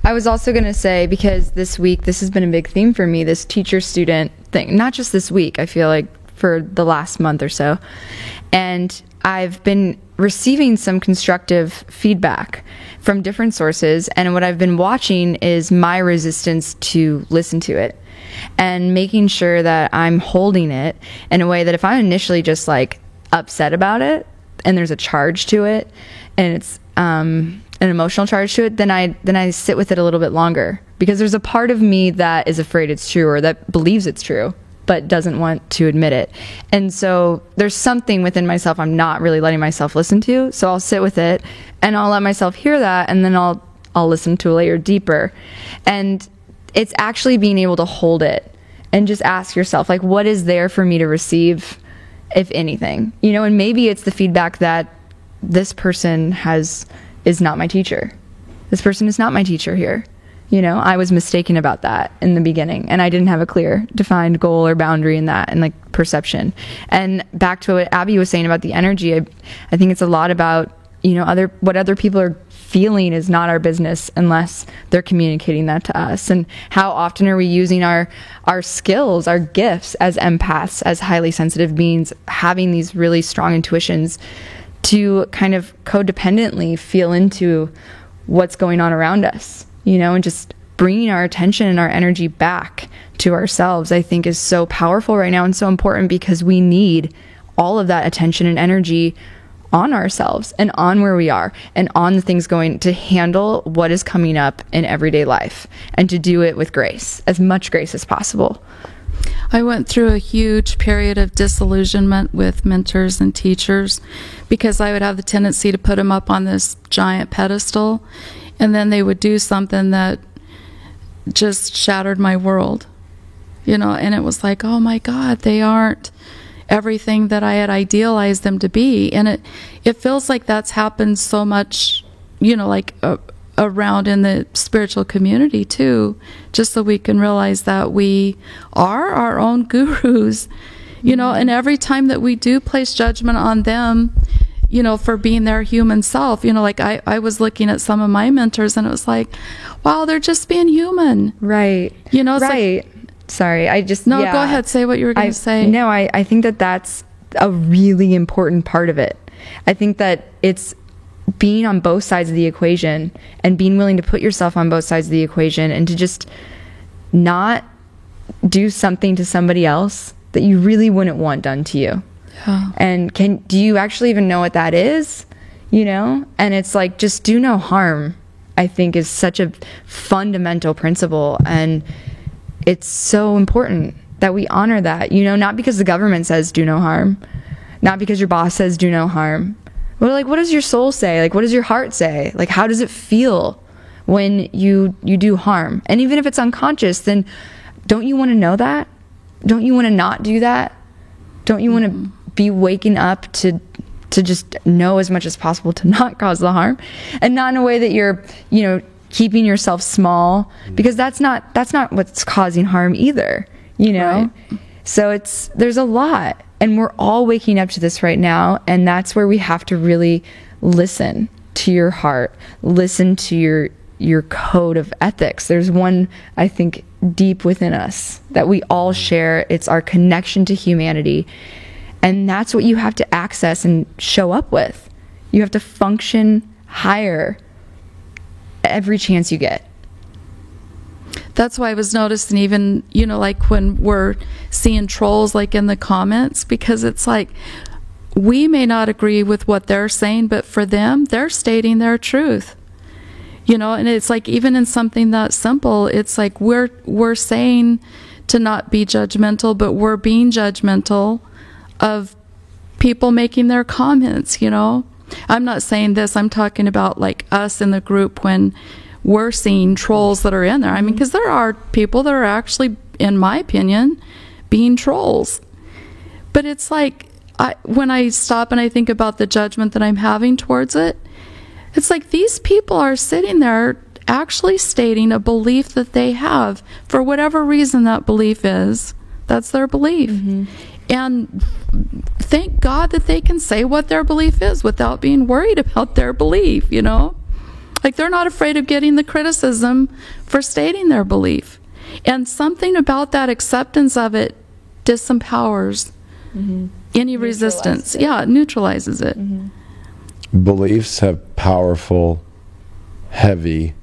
I was also going to say, because this week, this has been a big theme for me, this teacher-student thing, not just this week, I feel like for the last month or so. And I've been receiving some constructive feedback from different sources. And what I've been watching is my resistance to listen to it and making sure that I'm holding it in a way that if I'm initially just like upset about it and there's a charge to it and it's an emotional charge to it, then I sit with it a little bit longer, because there's a part of me that is afraid it's true or that believes it's true but doesn't want to admit it. And so there's something within myself I'm not really letting myself listen to. So I'll sit with it and I'll let myself hear that, and then I'll listen to a layer deeper. And it's actually being able to hold it and just ask yourself, like, what is there for me to receive, if anything? And maybe it's the feedback that this person is not my teacher. This person is not my teacher here. I was mistaken about that in the beginning, and I didn't have a clear defined goal or boundary in that, and like perception. And back to what Abby was saying about the energy, I think it's a lot about, what other people are feeling is not our business unless they're communicating that to us. And how often are we using our skills, our gifts as empaths, as highly sensitive beings, having these really strong intuitions to kind of codependently feel into what's going on around us, and just bringing our attention and our energy back to ourselves, I think is so powerful right now and so important, because we need all of that attention and energy on ourselves and on where we are and on the things going to handle what is coming up in everyday life, and to do it with grace, as much grace as possible. I went through a huge period of disillusionment with mentors and teachers, because I would have the tendency to put them up on this giant pedestal, and then they would do something that just shattered my world, and it was like, oh my God, they aren't everything that I had idealized them to be. And it feels like that's happened so much, around in the spiritual community too, just so we can realize that we are our own gurus, and every time that we do place judgment on them, for being their human self, like I was looking at some of my mentors and it was like, wow, they're just being human. Right. It's right. Sorry. Go ahead. Say what you were going to say. No, I think that that's a really important part of it. I think that it's being on both sides of the equation and being willing to put yourself on both sides of the equation, and to just not do something to somebody else that you really wouldn't want done to you. Yeah. And do you actually even know what that is? And it's like, just do no harm, I think, is such a fundamental principle. And it's so important that we honor that, not because the government says do no harm, not because your boss says do no harm. But like, what does your soul say? Like, what does your heart say? Like, how does it feel when you do harm? And even if it's unconscious, then don't you want to know that? Don't you want to not do that? Don't you want to be waking up to just know as much as possible to not cause the harm, and not in a way that you're, keeping yourself small, because that's not what's causing harm either, Right. So there's a lot, and we're all waking up to this right now, and that's where we have to really listen to your heart, listen to your code of ethics. There's one, I think, deep within us that we all share. It's our connection to humanity. And that's what you have to access and show up with. You have to function higher every chance you get. That's why I was noticing, even, like when we're seeing trolls like in the comments, because it's like, we may not agree with what they're saying, but for them, they're stating their truth. And it's like, even in something that simple, it's like we're saying to not be judgmental, but we're being judgmental of people making their comments, I'm not saying this, I'm talking about like us in the group when we're seeing trolls that are in there. I mean, because there are people that are actually, in my opinion, being trolls. But it's like, when I stop and I think about the judgment that I'm having towards it, it's like these people are sitting there actually stating a belief that they have. For whatever reason that belief is, that's their belief. And thank God that they can say what their belief is without being worried about their belief, Like, they're not afraid of getting the criticism for stating their belief. And something about that acceptance of it disempowers any resistance. Yeah, it neutralizes it. Beliefs have powerful, heavy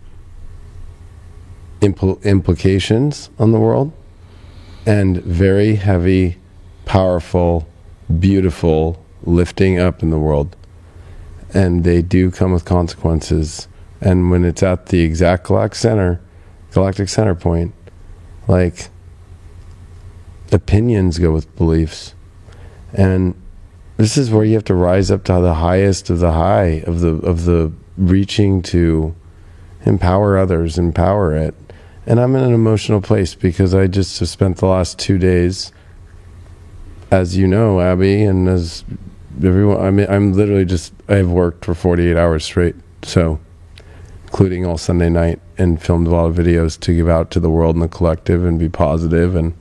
implications on the world, and very heavy, powerful, beautiful lifting up in the world. And they do come with consequences. And when it's at the exact galactic center point, like, opinions go with beliefs. And this is where you have to rise up to the highest of the high of the reaching to empower others, empower it. And I'm in an emotional place because I just have spent the last 2 days, as you know, Abby, and as everyone, I mean, I've worked for 48 hours straight, so including all Sunday night, and filmed a lot of videos to give out to the world and the collective and be positive. And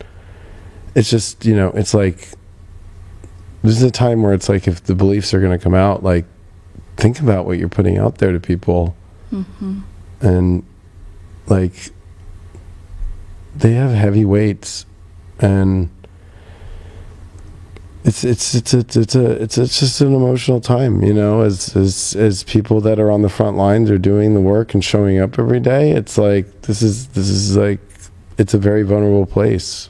it's just, it's like, this is a time where it's like, if the beliefs are going to come out, like, think about what you're putting out there to people. And like, they have heavy weights, and it's just an emotional time, as people that are on the front lines are doing the work and showing up every day. It's like, this is like, it's a very vulnerable place.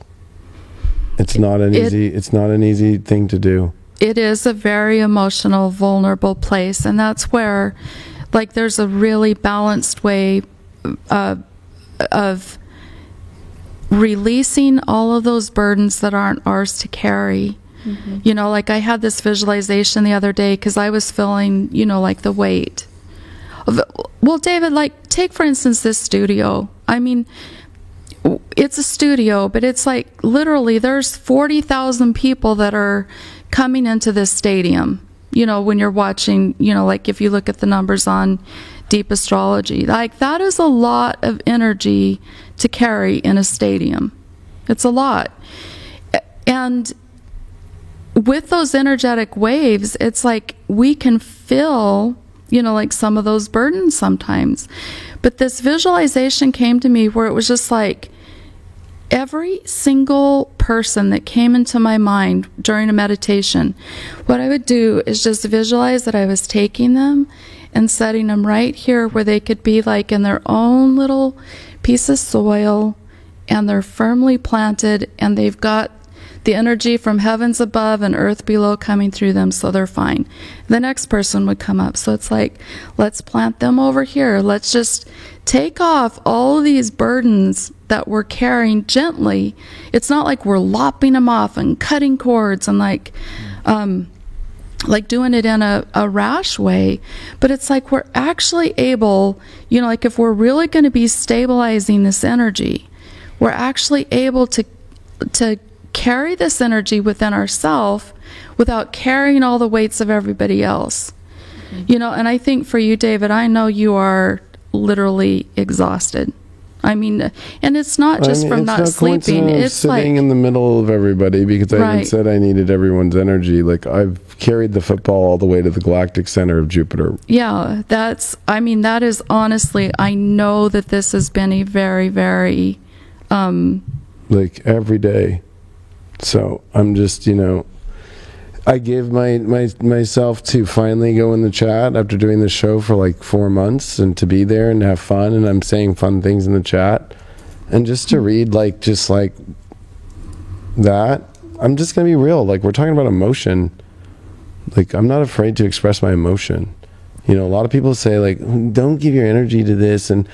It's not an easy thing to do. It is a very emotional, vulnerable place, and that's where, like, there's a really balanced way of releasing all of those burdens that aren't ours to carry. Like, I had this visualization the other day because I was feeling, like, the weight. Well, David, like, take for instance this studio. I mean, it's a studio, but it's like, literally, there's 40,000 people that are coming into this stadium. When you're watching, like, if you look at the numbers on Deep Astrology, like, that is a lot of energy to carry in a stadium. It's a lot. And with those energetic waves, it's like we can feel, like, some of those burdens sometimes. But this visualization came to me where it was just like, every single person that came into my mind during a meditation, what I would do is just visualize that I was taking them and setting them right here where they could be like in their own little piece of soil, and they're firmly planted, and they've got the energy from heavens above and earth below coming through them, so they're fine. The next person would come up. So it's like, let's plant them over here. Let's just take off all of these burdens that we're carrying gently. It's not like we're lopping them off and cutting cords and like doing it in a rash way, but it's like we're actually able, like, if we're really going to be stabilizing this energy, we're actually able to carry this energy within ourselves without carrying all the weights of everybody else. And I think for you, David, I know you are literally exhausted. I mean, and it's not just from it's not no sleeping. coincidence It's sitting like, in the middle of everybody because I even Right. said I needed everyone's energy. Like I've carried the football all the way to the galactic center of Jupiter. yeah, that is honestly, I know that this has been a very, very, Like every day. So I'm just, I gave myself to finally go in the chat after doing the show for like 4 months and to be there and have fun, and I'm saying fun things in the chat and just to read just like that. I'm just gonna be real. Like we're talking about emotion. Like I'm not afraid to express my emotion. A lot of people say like, don't give your energy to this, and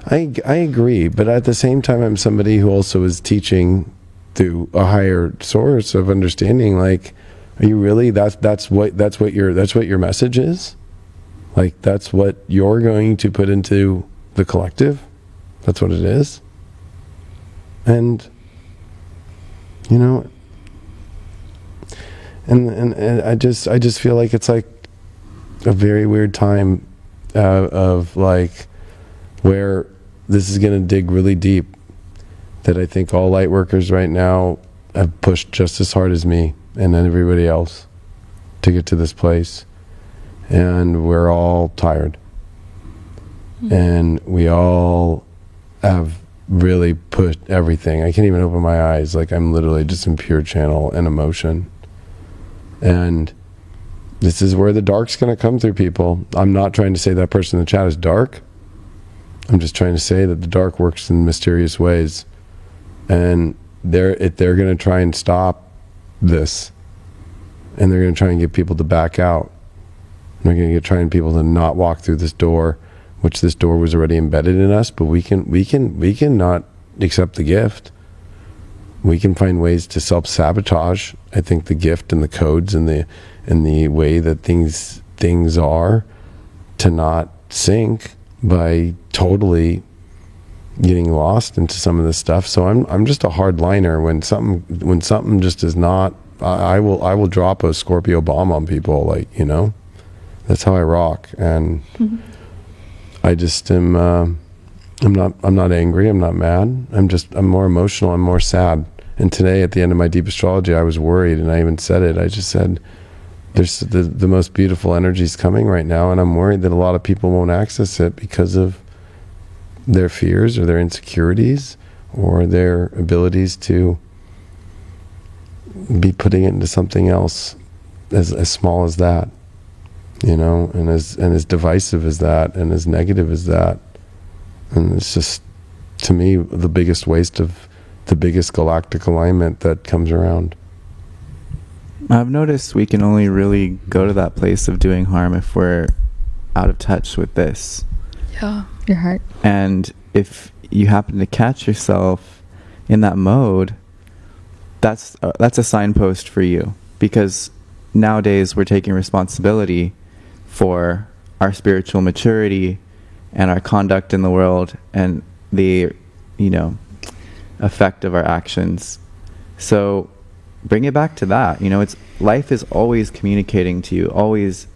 I agree, but at the same time I'm somebody who also is teaching through a higher source of understanding. Like, are you really that's what your message is? Like that's what you're going to put into the collective? That's what it is. And and I just feel like it's like a very weird time of like where this is going to dig really deep, that I think all light workers right now have pushed just as hard as me and then everybody else to get to this place, and we're all tired. And we all have really pushed everything. I can't even open my eyes. Like I'm literally just in pure channel and emotion. And this is where the dark's going to come through people. I'm not trying to say that person in the chat is dark. I'm just trying to say that the dark works in mysterious ways. And they're going to try and stop this. And they're going to try and get people to back out. And they're going to try and people to not walk through this door, which this door was already embedded in us, but we can not accept the gift. We can find ways to self-sabotage, I think, the gift and the codes and the way that things are, to not sync by totally getting lost into some of this stuff. So I'm just a hard liner when something just is not. I will drop a Scorpio bomb on people, like, that's how I rock. And I just am. I'm not angry. I'm not mad. I'm more emotional. I'm more sad. And today, at the end of my deep astrology, I was worried, and I even said it. I just said, "There's the most beautiful energies coming right now, and I'm worried that a lot of people won't access it because of their fears or their insecurities or their abilities to be putting it into something else as small as that, and as divisive as that, and as negative as that." And it's just, to me, the biggest waste of the biggest galactic alignment that comes around. I've noticed we can only really go to that place of doing harm if we're out of touch with this. yeah. Your heart. And if you happen to catch yourself in that mode, that's a signpost for you, because nowadays we're taking responsibility for our spiritual maturity and our conduct in the world and the effect of our actions. So bring it back to that. Life is always communicating to you, always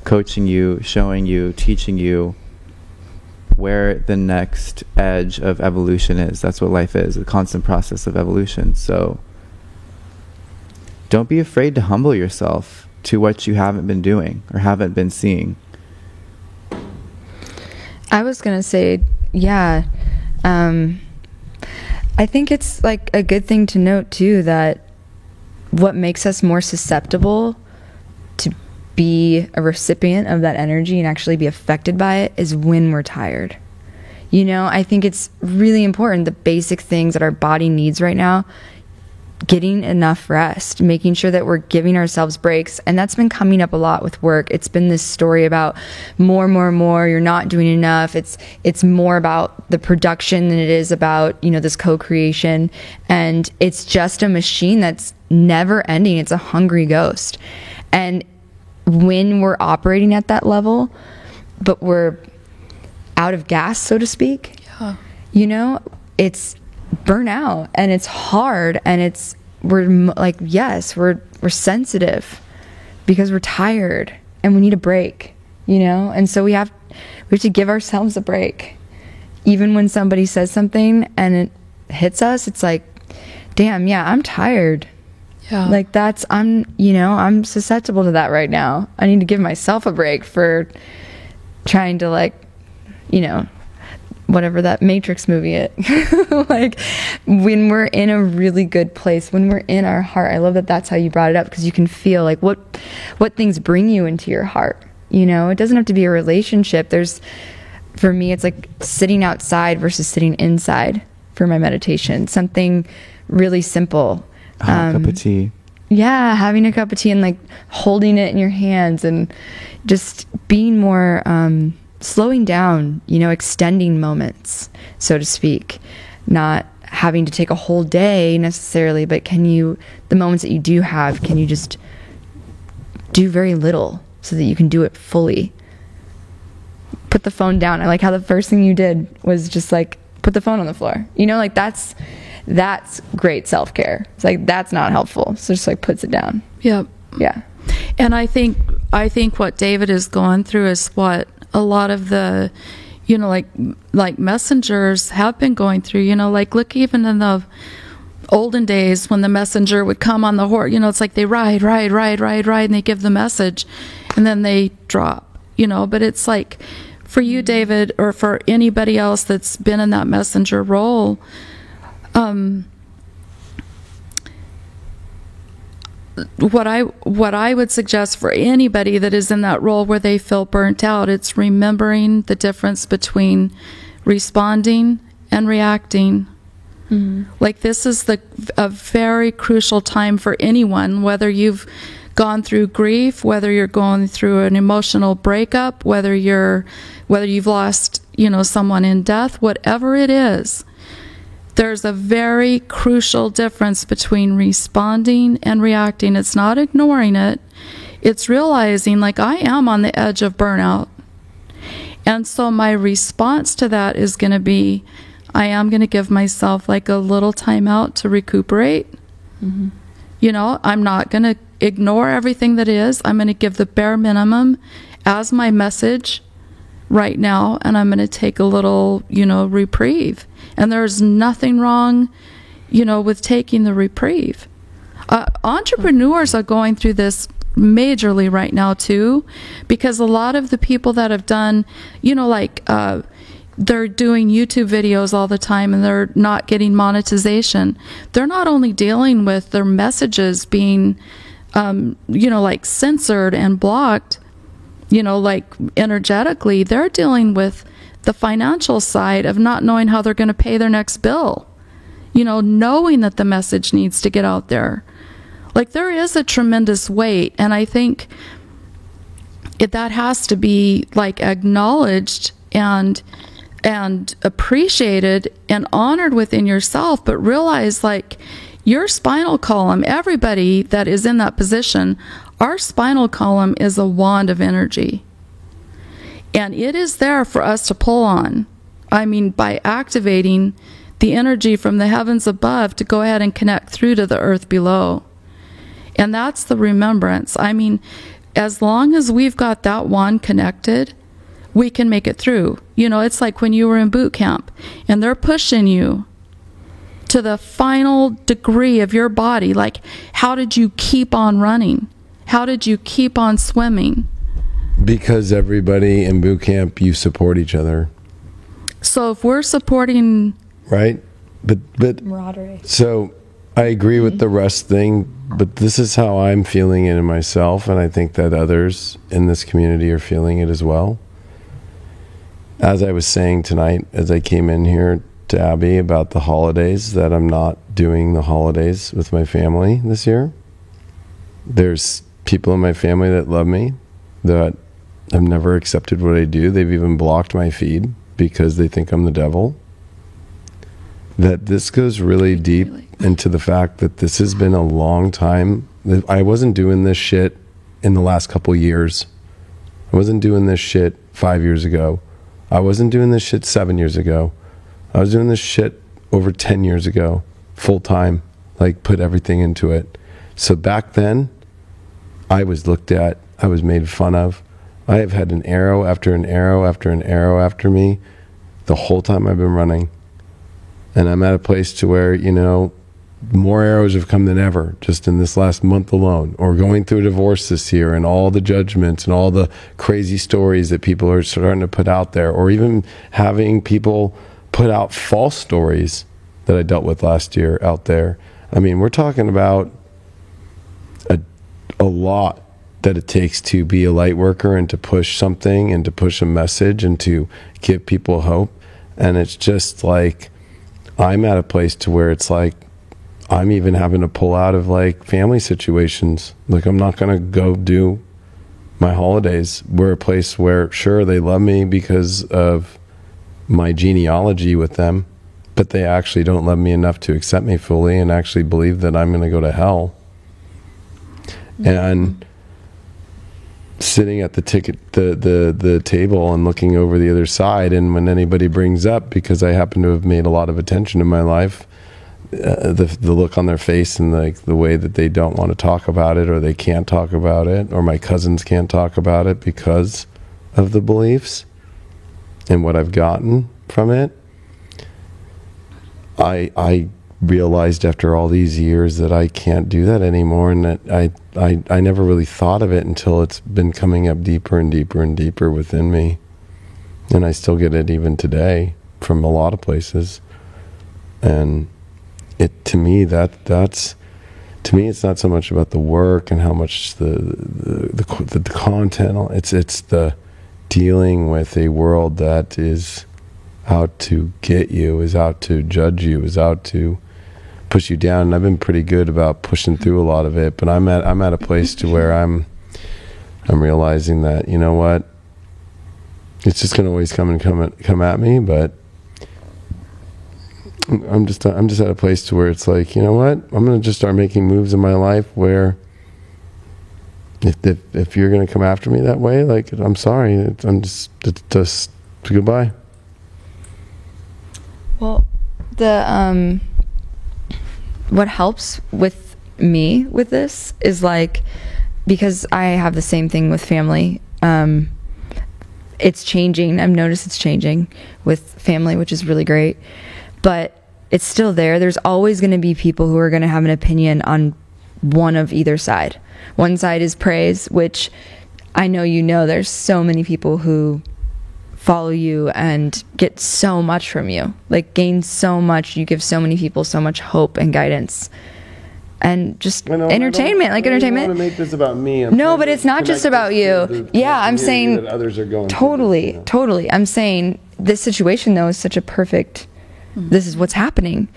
coaching you, showing you, teaching you where the next edge of evolution is. That's what life is, a constant process of evolution. So don't be afraid to humble yourself to what you haven't been doing or haven't been seeing. I was going to say, yeah. I think it's like a good thing to note too that what makes us more susceptible to be a recipient of that energy and actually be affected by it is when we're tired. I think it's really important, the basic things that our body needs right now, getting enough rest, making sure that we're giving ourselves breaks. And that's been coming up a lot with work. It's been this story about more, you're not doing enough. It's more about the production than it is about, this co-creation. And it's just a machine that's never ending. It's a hungry ghost. And when we're operating at that level, but we're out of gas, so to speak, it's burnout, and it's hard, and we're sensitive because we're tired and we need a break, and so we have to give ourselves a break, even when somebody says something and it hits us, it's like, damn, yeah, I'm tired. Yeah. Like I'm susceptible to that right now. I need to give myself a break for trying to, like, whatever that Matrix movie is. Like, when we're in a really good place, when we're in our heart, I love that that's how you brought it up, because you can feel like what things bring you into your heart. It doesn't have to be a relationship. For me, it's like sitting outside versus sitting inside for my meditation. Something really simple. A hot cup of tea. Yeah, having a cup of tea and like holding it in your hands and just being more slowing down, extending moments, so to speak. Not having to take a whole day necessarily, but the moments that you do have, can you just do very little so that you can do it fully? Put the phone down. I like how the first thing you did was just like put the phone on the floor. Like that's great self-care. It's like, that's not helpful. So just like puts it down. Yep. Yeah. And I think what David is going through is what a lot of the, like messengers have been going through. Like, look, even in the olden days when the messenger would come on the horse, it's like they ride, and they give the message, and then they drop. But it's like, for you, David, or for anybody else that's been in that messenger role, what I would suggest for anybody that is in that role where they feel burnt out, it's remembering the difference between responding and reacting. Mm-hmm. Like, this is a very crucial time for anyone, whether you've gone through grief, whether you're going through an emotional breakup, whether you've lost, someone in death, whatever it is. There's a very crucial difference between responding and reacting. It's not ignoring it. It's realizing, like, I am on the edge of burnout. And so my response to that is going to be, I am going to give myself like a little time out to recuperate. Mm-hmm. I'm not going to ignore everything that is. I'm going to give the bare minimum as my message right now, and I'm going to take a little, reprieve. And there's nothing wrong, with taking the reprieve. Entrepreneurs are going through this majorly right now too, because a lot of the people that have done, they're doing YouTube videos all the time and they're not getting monetization. They're not only dealing with their messages being, censored and blocked, energetically, they're dealing with the financial side of not knowing how they're going to pay their next bill, knowing that the message needs to get out there. Like, there is a tremendous weight, and I think that has to be like acknowledged and appreciated and honored within yourself, but realize, like, your spinal column, everybody that is in that position, our spinal column is a wand of energy. And it is there for us to pull on. I mean, by activating the energy from the heavens above to go ahead and connect through to the earth below. And that's the remembrance. I mean, as long as we've got that wand connected, we can make it through. It's like when you were in boot camp and they're pushing you to the final degree of your body. Like, how did you keep on running? How did you keep on swimming? Because everybody in boot camp, you support each other. So if we're supporting... Right? But camaraderie. So I agree with the rest thing, but this is how I'm feeling it in myself, and I think that others in this community are feeling it as well. As I was saying tonight, as I came in here to Abby about the holidays, that I'm not doing the holidays with my family this year. There's people in my family that love me, that have never accepted what I do. They've even blocked my feed because they think I'm the devil. That this goes really deep into the fact that this has been a long time. I wasn't doing this shit in the last couple years. I wasn't doing this shit 5 years ago. I wasn't doing this shit 7 years ago. I was doing this shit over 10 years ago, full time, like put everything into it. So back then, I was looked at, I was made fun of. I have had an arrow after an arrow after an arrow after me the whole time I've been running. And I'm at a place to where, you know, more arrows have come than ever just in this last month alone, or going through a divorce this year and all the judgments and all the crazy stories that people are starting to put out there, or even having people put out false stories that I dealt with last year out there. I mean, we're talking about a lot that it takes to be a light worker and to push something and to push a message and to give people hope. And it's just like, I'm at a place to where it's like, I'm even having to pull out of like family situations. Like, I'm not going to go do my holidays. We're a place where, sure, they love me because of my genealogy with them, but they actually don't love me enough to accept me fully and actually believe that I'm going to go to hell. And sitting at the table and looking over the other side, and when anybody brings up, because I happen to have made a lot of attention in my life, the look on their face and the way that they don't want to talk about it, or they can't talk about it, or my cousins can't talk about it because of the beliefs and what I've gotten from it. I realized after all these years that I can't do that anymore, and that I never really thought of it until it's been coming up deeper and deeper and deeper within me. And I still get it even today from a lot of places. And to me, it's not so much about the work and how much the content. It's the dealing with a world that is out to get you, is out to judge you, is out to push you down. And I've been pretty good about pushing through a lot of it, but I'm at a place to where I'm realizing that, you know what, it's just going to always come at me, but I'm just at a place to where it's like, you know what, I'm going to just start making moves in my life where if you're going to come after me that way, like, I'm sorry, it's just goodbye. Well, what helps with me with this is like, because I have the same thing with family. It's changing. I've noticed it's changing with family, which is really great, but it's still there. There's always going to be people who are going to have an opinion on one of either side. One side is praise, which I know, there's so many people who follow you and get so much from you, like gain so much. You give so many people so much hope and guidance and just entertainment. I don't want to make this about me. No, but it's not just about you. Yeah, I'm saying that others are going totally. I'm saying this situation though is such a perfect, this is what's happening.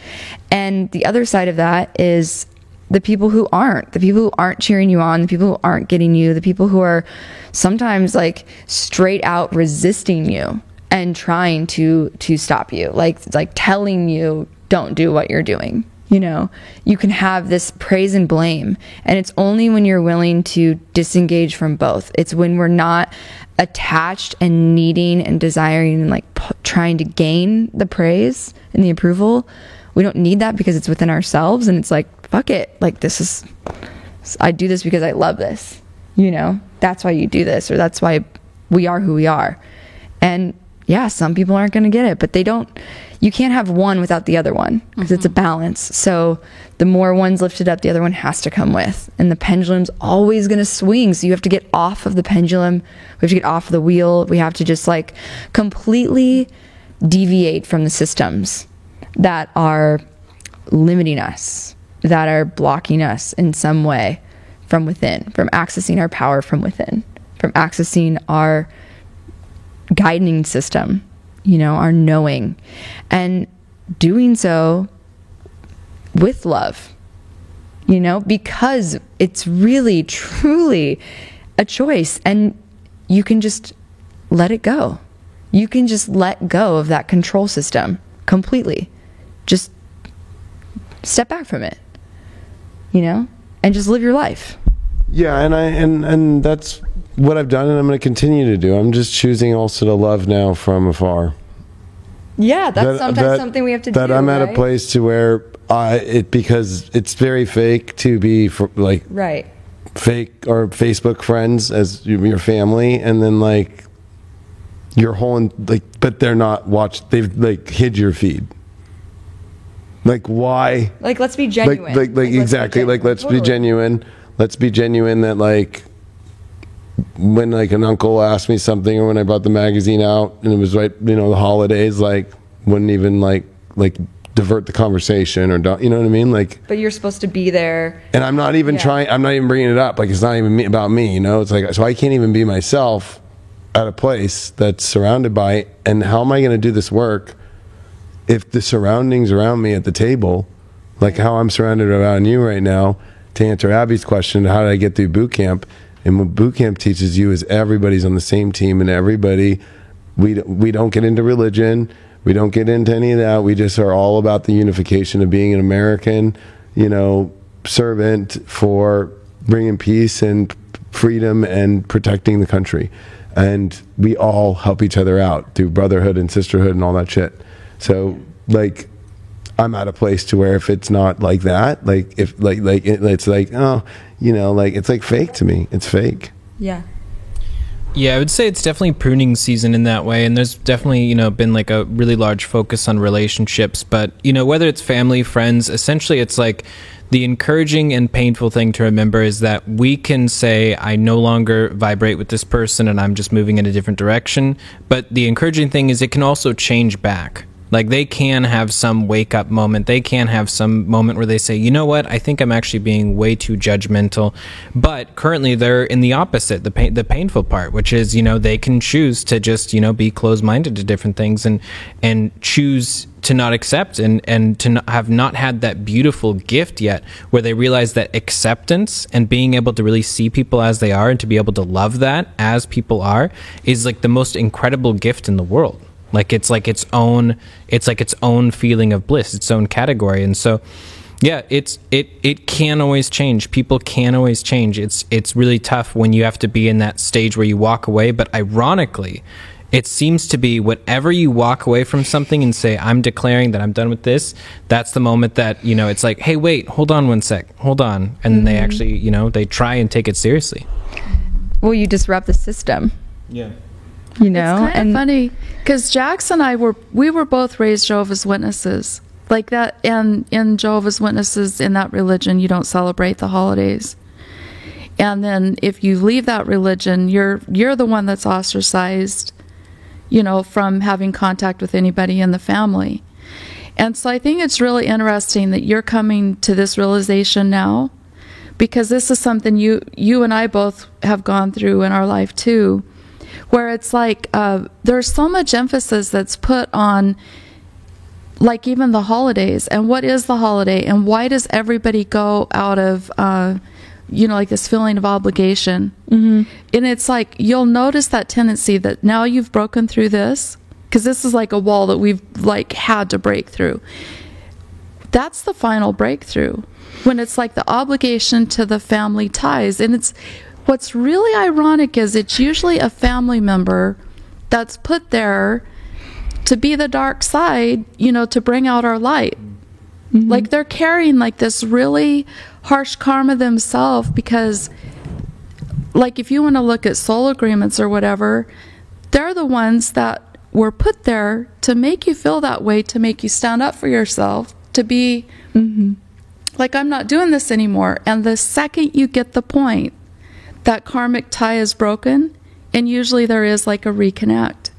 And the other side of that is the people who aren't cheering you on, the people who aren't getting you, the people who are sometimes like straight out resisting you and trying to stop you, like telling you don't do what you're doing. You can have this praise and blame, and it's only when you're willing to disengage from both. It's when we're not attached and needing and desiring and like trying to gain the praise and the approval. We don't need that because it's within ourselves, and it's like, fuck it. Like, I do this because I love this. That's why you do this, or that's why we are who we are. And yeah, some people aren't going to get it, but you can't have one without the other one, because it's a balance. So the more one's lifted up, the other one has to come with, and the pendulum's always going to swing. So you have to get off of the pendulum. We have to get off the wheel. We have to just like completely deviate from the systems that are limiting us, that are blocking us in some way from within, from accessing our power from within, from accessing our guiding system, our knowing, and doing so with love, because it's really, truly a choice, and you can just let it go. You can just let go of that control system completely. Just step back from it, and just live your life. Yeah, and that's what I've done, and I'm going to continue to do. I'm just choosing also to love now from afar. Yeah, that's sometimes something we have to do. That I'm at a place to where because it's very fake to be right, fake or Facebook friends as your family, and then like your whole but they're not watched. They've like hid your feed. Like why? Like let's be genuine. Like exactly. Like let's be genuine. Let's be genuine that like when like an uncle asked me something, or when I brought the magazine out and it was right, the holidays, like wouldn't even like divert the conversation or don't, you know what I mean? Like, but you're supposed to be there. And I'm not even trying. I'm not even bringing it up. Like it's not even about me. It's like, so I can't even be myself at a place that's surrounded by. And how am I going to do this work if the surroundings around me at the table, like how I'm surrounded around you right now, to answer Abby's question, how did I get through boot camp? And what boot camp teaches you is everybody's on the same team, and everybody, we don't get into religion, we don't get into any of that. We just are all about the unification of being an American, servant for bringing peace and freedom and protecting the country. And we all help each other out through brotherhood and sisterhood and all that shit. So like, I'm at a place to where if it's not like that, like if it's like, it's like fake to me. It's fake. Yeah. Yeah, I would say it's definitely pruning season in that way, and there's definitely, been like a really large focus on relationships, but, whether it's family, friends, essentially it's like the encouraging and painful thing to remember is that we can say, I no longer vibrate with this person and I'm just moving in a different direction, but the encouraging thing is it can also change back. Like they can have some wake up moment. They can have some moment where they say, you know what, I think I'm actually being way too judgmental. But currently they're in the opposite, the painful part, which is, they can choose to just, be closed-minded to different things and choose to not accept and to have not had that beautiful gift yet where they realize that acceptance and being able to really see people as they are and to be able to love that as people are is like the most incredible gift in the world. It's like its own feeling of bliss, its own category. And so, yeah, it can always change. People can always change. It's really tough when you have to be in that stage where you walk away. But ironically, it seems to be whenever you walk away from something and say, I'm declaring that I'm done with this, that's the moment that, it's like, hey, wait, hold on one sec, hold on. And they actually, they try and take it seriously. Well, you disrupt the system. Yeah. It's kind of funny because Jax and I were both raised Jehovah's Witnesses like that, and in Jehovah's Witnesses, in that religion, you don't celebrate the holidays. And then if you leave that religion, you're the one that's ostracized, from having contact with anybody in the family. And so I think it's really interesting that you're coming to this realization now, because this is something you and I both have gone through in our life too, where it's like there's so much emphasis that's put on like even the holidays, and what is the holiday, and why does everybody go out of like this feeling of obligation. And it's like you'll notice that tendency that now you've broken through this, because this is like a wall that we've like had to break through. That's the final breakthrough, when it's like the obligation to the family ties. And it's what's really ironic is it's usually a family member that's put there to be the dark side, to bring out our light. Like they're carrying like this really harsh karma themselves, because like if you want to look at soul agreements or whatever, they're the ones that were put there to make you feel that way, to make you stand up for yourself, to be like, I'm not doing this anymore. And the second you get the point, that karmic tie is broken, and usually there is like a reconnect.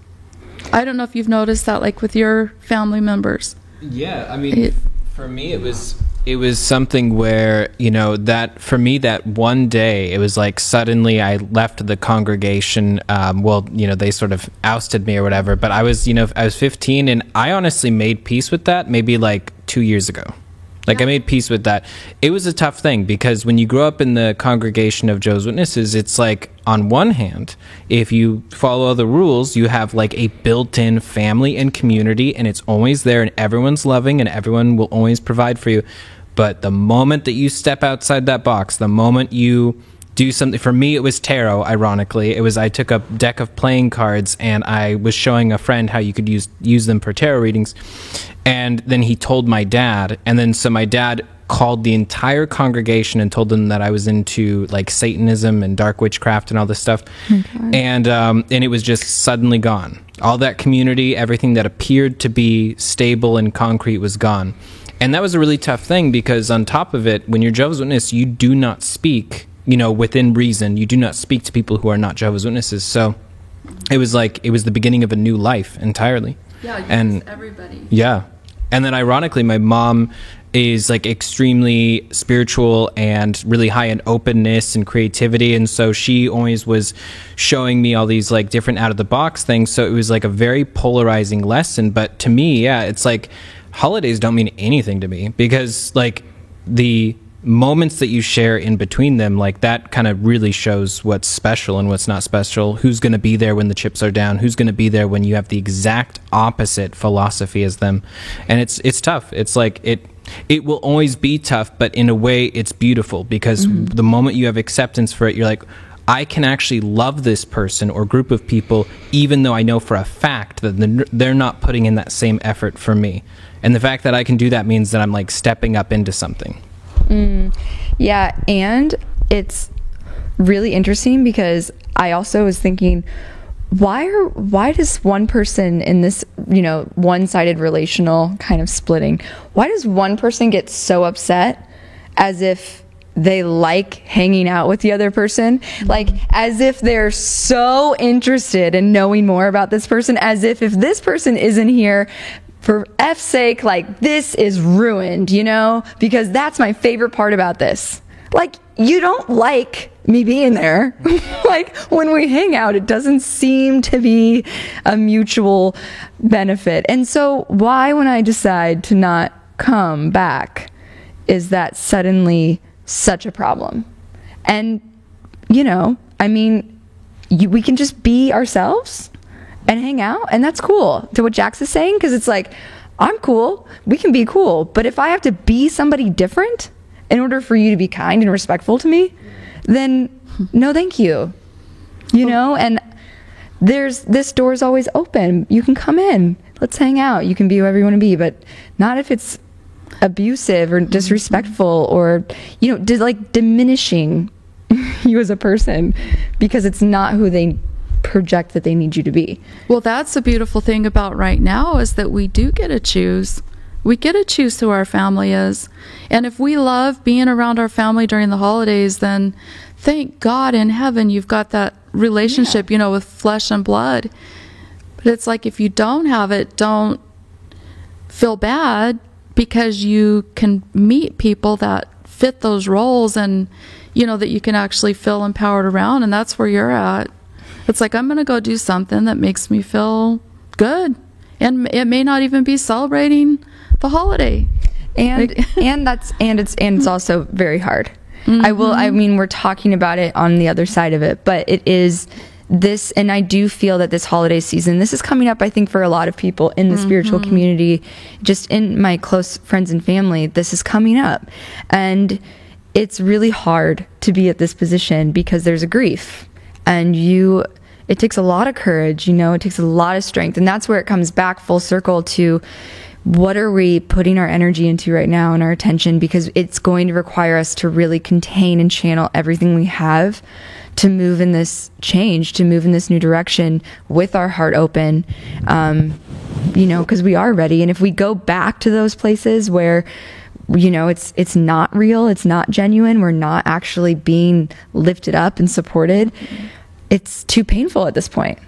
I don't know if you've noticed that, like with your family members. Yeah, I mean, for me, it was something where, that for me, that one day, it was like suddenly I left the congregation. They sort of ousted me or whatever. But I was 15, and I honestly made peace with that maybe like 2 years ago. Like I made peace with that. It was a tough thing, because when you grow up in the congregation of Jehovah's Witnesses, it's like, on one hand, if you follow the rules, you have like a built-in family and community, and it's always there, and everyone's loving, and everyone will always provide for you. But the moment that you step outside that box, the moment you do something, for me it was tarot, ironically. I took a deck of playing cards, and I was showing a friend how you could use them for tarot readings. And then he told my dad, and then so my dad called the entire congregation and told them that I was into like Satanism and dark witchcraft and all this stuff. And it was just suddenly gone. All that community, everything that appeared to be stable and concrete was gone. And that was a really tough thing, because on top of it, when you're Jehovah's Witness, you do not speak, within reason. You do not speak to people who are not Jehovah's Witnesses. So it was the beginning of a new life entirely. Yeah, and everybody. Yeah. And then ironically, my mom is like extremely spiritual and really high in openness and creativity, and so she always was showing me all these like different out of the box things. So it was like a very polarizing lesson. But to me, yeah, it's like holidays don't mean anything to me, because like the moments that you share in between them, like that kind of really shows what's special and what's not special, who's going to be there when the chips are down, who's going to be there when you have the exact opposite philosophy as them. And it's tough. It's like it will always be tough, but in a way it's beautiful, because the moment you have acceptance for it, you're like, I can actually love this person or group of people, even though I know for a fact that they're not putting in that same effort for me. And the fact that I can do that means that I'm like stepping up into something. Yeah, and it's really interesting, because I also was thinking, why does one person in this, one-sided relational kind of splitting, why does one person get so upset as if they like hanging out with the other person, like as if they're so interested in knowing more about this person, as if this person isn't here, for F's sake, like this is ruined, because that's my favorite part about this. Like, you don't like me being there. Like, when we hang out, it doesn't seem to be a mutual benefit. And so why, when I decide to not come back, is that suddenly such a problem? And, we can just be ourselves and hang out, and that's cool, to what Jax is saying, because it's like, I'm cool, we can be cool, but if I have to be somebody different in order for you to be kind and respectful to me, then no thank you. And this door is always open. You can come in, let's hang out, you can be whoever you want to be, but not if it's abusive or disrespectful or diminishing you as a person, because it's not who they project that they need you to be. Well, that's the beautiful thing about right now, is that we do get to choose. We get to choose who our family is. And if we love being around our family during the holidays, then thank God in heaven you've got that relationship, with flesh and blood. But it's like, if you don't have it, don't feel bad, because you can meet people that fit those roles, and that you can actually feel empowered around, and that's where you're at. It's like, I'm going to go do something that makes me feel good, and it may not even be celebrating the holiday, and it's also very hard. We're talking about it on the other side of it, but it is this, and I do feel that this holiday season, this is coming up, I think, for a lot of people in the spiritual community, just in my close friends and family, this is coming up, and it's really hard to be at this position, because there's a grief, and it takes a lot of courage, it takes a lot of strength, and that's where it comes back full circle to, what are we putting our energy into right now and our attention, because it's going to require us to really contain and channel everything we have to move in this change, to move in this new direction with our heart open, because we are ready. And if we go back to those places where it's not real, it's not genuine, we're not actually being lifted up and supported, it's too painful at this point,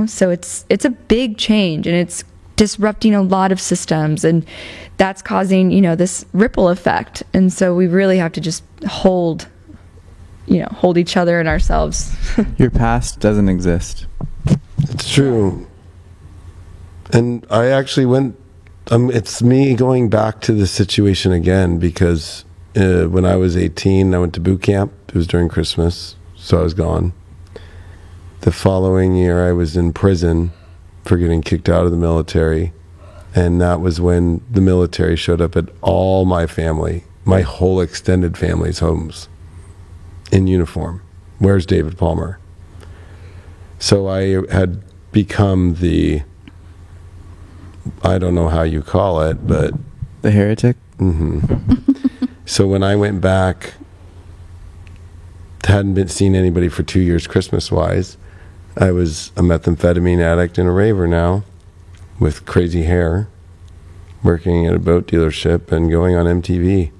so it's a big change, and it's disrupting a lot of systems, and that's causing this ripple effect. And so we really have to just hold each other and ourselves. Your past doesn't exist. It's true. And I actually went, it's me going back to the situation again, because when I was 18, I went to boot camp. It was during Christmas, so I was gone. The following year, I was in prison for getting kicked out of the military. And that was when the military showed up at all my family, my whole extended family's homes, in uniform. Where's David Palmer? So I had become I don't know how you call it, but... The heretic? So when I went back, hadn't seen anybody for 2 years Christmas-wise, I was a methamphetamine addict and a raver now with crazy hair, working at a boat dealership and going on MTV.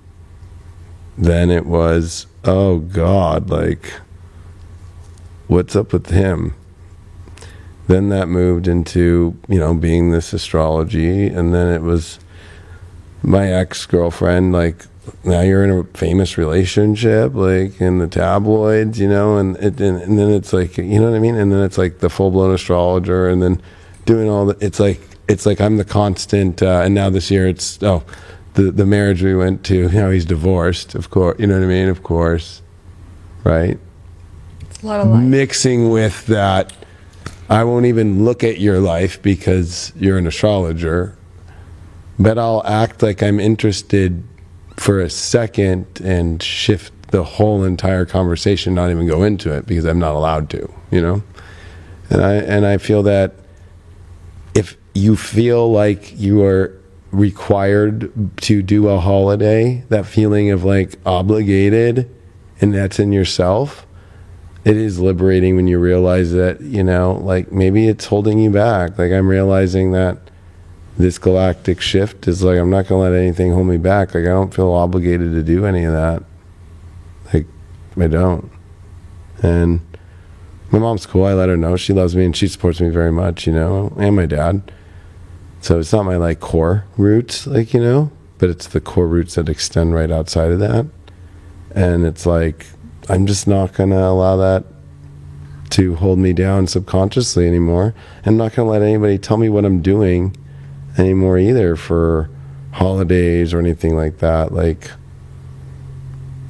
Then it was, oh God, like, what's up with him? Then that moved into, being this astrology. And then it was my ex-girlfriend, like, now you're in a famous relationship, like in the tabloids, and then it's like, you know what I mean? And then it's like the full-blown astrologer, and then doing all the, it's like I'm the constant, and now this year it's, the marriage we went to, he's divorced, of course, you know what I mean? Of course, right? It's a lot of life. Mixing with that, I won't even look at your life because you're an astrologer, but I'll act like I'm interested for a second and shift the whole entire conversation, not even go into it because I'm not allowed to, And I feel that if you feel like you are required to do a holiday, that feeling of like obligated, and that's in yourself, it is liberating when you realize that, like maybe it's holding you back. Like I'm realizing that this galactic shift is like, I'm not going to let anything hold me back. Like I don't feel obligated to do any of that. Like I don't. And my mom's cool. I let her know she loves me and she supports me very much, and my dad. So it's not my like core roots, like, but it's the core roots that extend right outside of that. And it's like, I'm just not going to allow that to hold me down subconsciously anymore. I'm not going to let anybody tell me what I'm doing anymore either for holidays or anything like that. Like,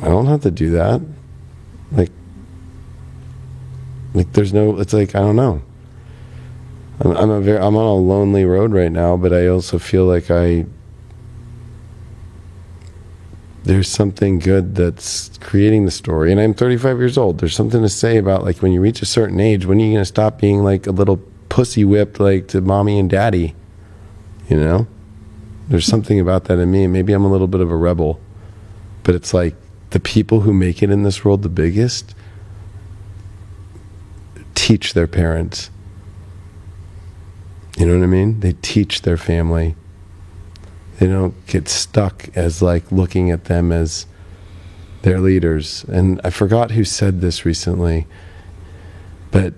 I don't have to do that. Like there's no, it's like, I don't know. I'm on a lonely road right now, but I also feel like there's something good that's creating the story. And I'm 35 years old. There's something to say about like when you reach a certain age, when are you going to stop being like a little pussy whipped like to mommy and daddy? There's something about that in me. Maybe I'm a little bit of a rebel, but it's like the people who make it in this world the biggest teach their parents. You know what I mean? They teach their family. They don't get stuck as like looking at them as their leaders. And I forgot who said this recently, but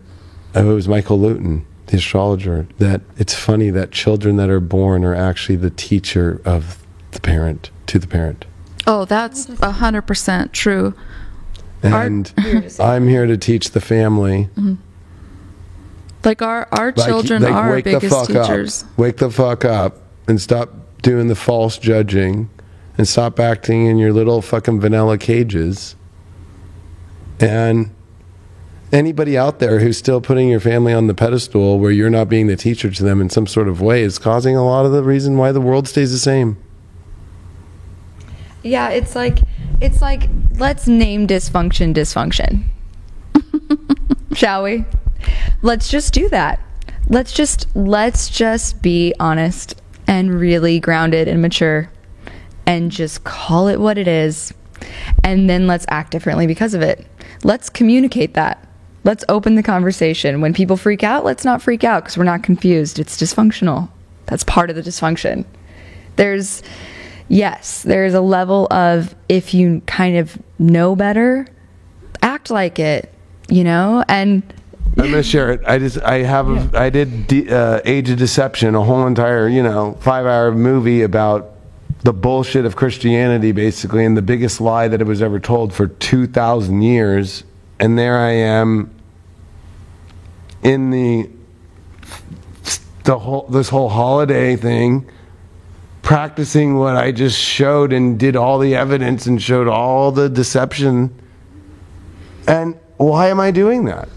it was Michael Luton, the astrologer, that it's funny that children that are born are actually the teacher of the parent to the parent. Oh, that's 100% true. And I'm here to teach the family. Mm-hmm. Like our children are our biggest teachers. Wake the fuck up and stop doing the false judging and stop acting in your little fucking vanilla cages. And anybody out there who's still putting your family on the pedestal where you're not being the teacher to them in some sort of way is causing a lot of the reason why the world stays the same. Yeah, it's like let's name dysfunction. Shall we? Let's just do that. Let's just be honest and really grounded and mature and just call it what it is. And then let's act differently because of it. Let's communicate that. Let's open the conversation. When people freak out, let's not freak out because we're not confused. It's dysfunctional. That's part of the dysfunction. There's a level of, if you kind of know better, act like it, and I'm gonna share it. I did Age of Deception, a whole entire 5-hour movie about the bullshit of Christianity, basically, and the biggest lie that it was ever told for 2,000 years. And there I am in this whole holiday thing, practicing what I just showed and did all the evidence and showed all the deception. And why am I doing that?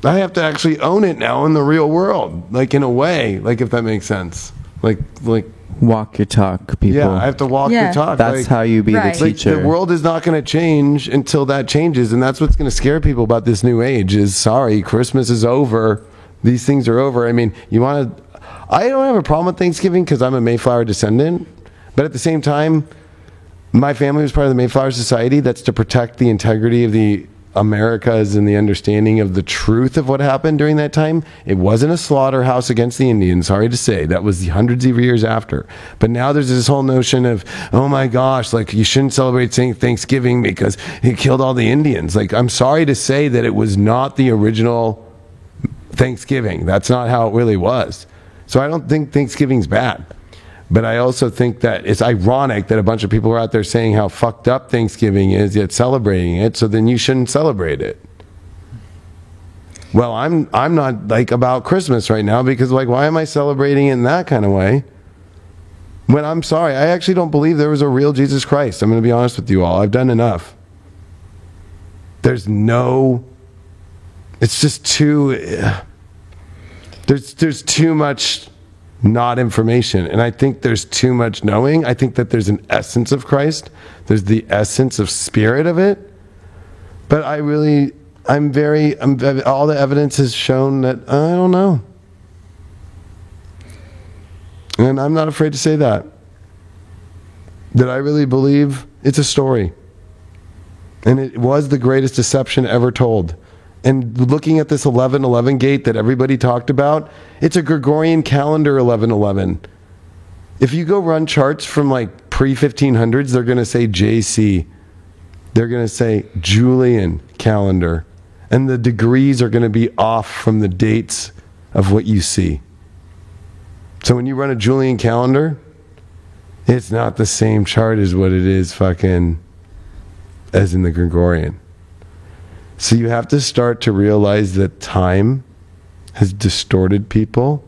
I have to actually own it now in the real world, like in a way, like if that makes sense. Like walk your talk, people. Yeah, I have to walk your talk. That's how you be the teacher. The world is not going to change until that changes, and that's what's going to scare people about this new age. Is sorry, Christmas is over. These things are over. I mean, I don't have a problem with Thanksgiving because I'm a Mayflower descendant, but at the same time, my family was part of the Mayflower Society. That's to protect the integrity of the Americas and the understanding of the truth of what happened during that time. It wasn't a slaughterhouse against the Indians, sorry to say. That was the hundreds of years after. But now there's this whole notion of, oh my gosh, like you shouldn't celebrate Thanksgiving because he killed all the Indians. Like, I'm sorry to say that it was not the original Thanksgiving. That's not how it really was. So I don't think Thanksgiving's bad. But I also think that it's ironic that a bunch of people are out there saying how fucked up Thanksgiving is, yet celebrating it, so then you shouldn't celebrate it. Well, I'm not like about Christmas right now because like why am I celebrating it in that kind of way? When I'm sorry, I actually don't believe there was a real Jesus Christ. I'm going to be honest with you all. I've done enough. It's just too there's too much not information, and I think there's too much knowing. I think that there's an essence of Christ, there's the essence of spirit of it, but all the evidence has shown that I don't know, and I'm not afraid to say that I really believe it's a story, and it was the greatest deception ever told. And looking at this 11:11 gate that everybody talked about, it's a Gregorian calendar 11:11. If you go run charts from like pre-1500s, they're going to say JC. They're going to say Julian calendar. And the degrees are going to be off from the dates of what you see. So when you run a Julian calendar, it's not the same chart as what it is fucking as in the Gregorian. So you have to start to realize that time has distorted people,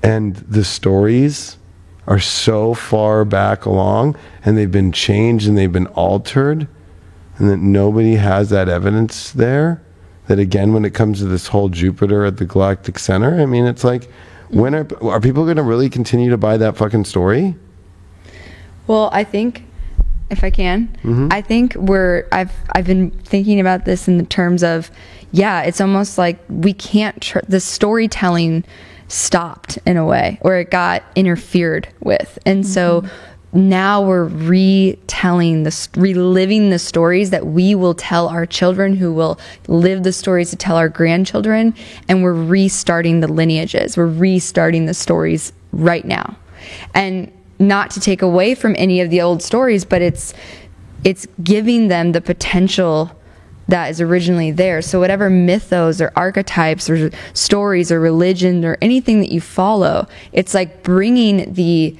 and the stories are so far back along, and they've been changed and they've been altered, and that nobody has that evidence there. That again, when it comes to this whole Jupiter at the Galactic Center, I mean, it's like, when are people going to really continue to buy that fucking story? Well, I think, if I can, I think I've been thinking about this in the terms of, yeah, it's almost like we can't, the storytelling stopped in a way, or it got interfered with. And so now we're reliving the stories that we will tell our children, who will live the stories to tell our grandchildren. And we're restarting the lineages. We're restarting the stories right now. And not to take away from any of the old stories, but it's giving them the potential that is originally there. So whatever mythos or archetypes or stories or religion or anything that you follow, it's like bringing the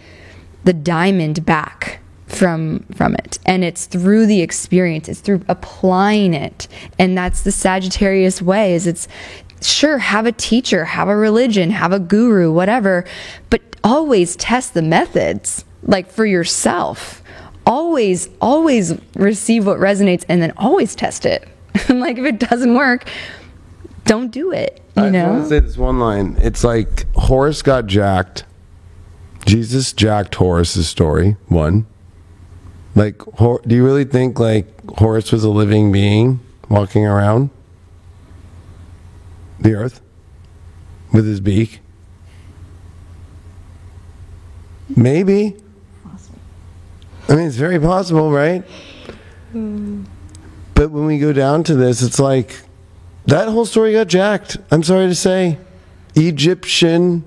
diamond back from it. And it's through the experience, it's through applying it. And that's the Sagittarius way, is it's, sure, have a teacher, have a religion, have a guru, whatever, but always test the methods, like for yourself. Always receive what resonates, and then always test it. Like if it doesn't work, don't do it. You know? I want to say this one line. It's like Horus got jacked. Jesus jacked Horus's story. One. Like, do you really think like Horus was a living being walking around the earth with his beak? Maybe. I mean, it's very possible, right? But when we go down to this, it's like that whole story got jacked. I'm sorry to say. Egyptian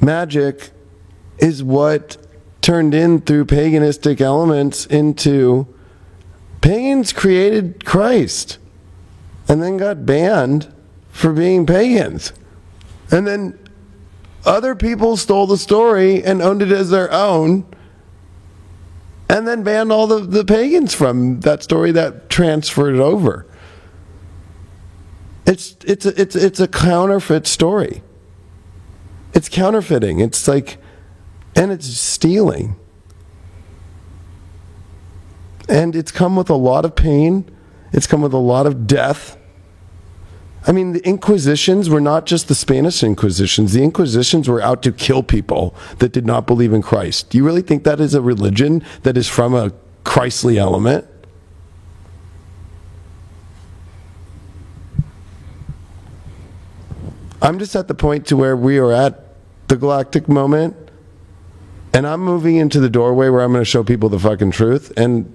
magic is what turned in through paganistic elements into pagans created Christ and then got banned for being pagans. And then other people stole the story and owned it as their own, and then banned all the pagans from that story that transferred it over. It's a counterfeit story. It's counterfeiting. It's like, and it's stealing. And it's come with a lot of pain. It's come with a lot of death. I mean, the Inquisitions were not just the Spanish Inquisitions. The Inquisitions were out to kill people that did not believe in Christ. Do you really think that is a religion that is from a Christly element? I'm just at the point to where we are at the galactic moment, and I'm moving into the doorway where I'm going to show people the fucking truth. And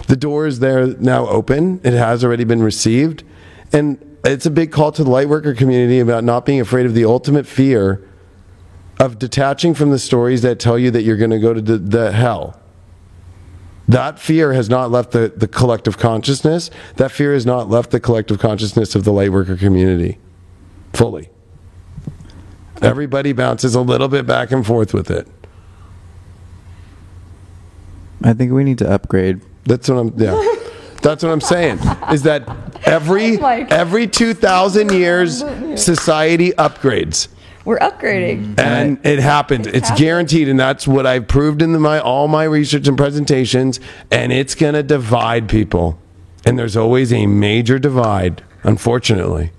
The door is there now open. It has already been received. And it's a big call to the lightworker community about not being afraid of the ultimate fear of detaching from the stories that tell you that you're going to go to the hell. That fear has not left the collective consciousness. That fear has not left the collective consciousness of the lightworker community fully. Everybody bounces a little bit back and forth with it. I think we need to upgrade. That's what I'm saying. Is that every 2,000 years society upgrades. We're upgrading. And it happens. It's guaranteed, and that's what I've proved in all my research and presentations, and it's going to divide people. And there's always a major divide, unfortunately.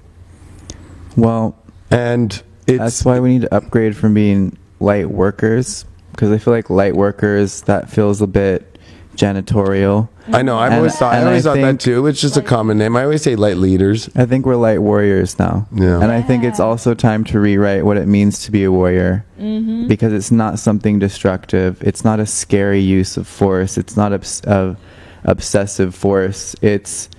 Well, and that's why we need to upgrade from being light workers, because I feel like light workers, that feels a bit janitorial. I know. I always thought that too. It's just a common name. I always say light leaders. I think we're light warriors now. Yeah. And I think it's also time to rewrite what it means to be a warrior, because it's not something destructive. It's not a scary use of force. It's not obsessive force. It's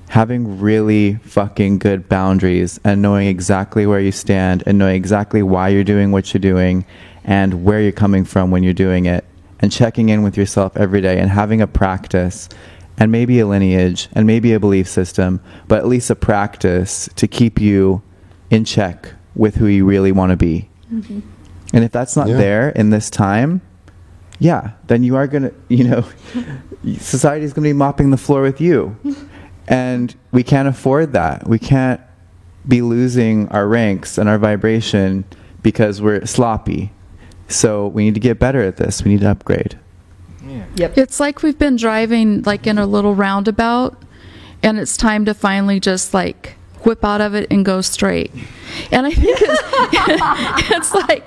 having really fucking good boundaries and knowing exactly where you stand and knowing exactly why you're doing what you're doing and where you're coming from when you're doing it, and checking in with yourself every day and having a practice and maybe a lineage and maybe a belief system, but at least a practice to keep you in check with who you really want to be. And if that's not there in this time, then you are going to, society is going to be mopping the floor with you. And we can't afford that. We can't be losing our ranks and our vibration because we're sloppy. So we need to get better at this. We need to upgrade. Yep. It's like we've been driving like in a little roundabout, and it's time to finally just like whip out of it and go straight. And I think it's like,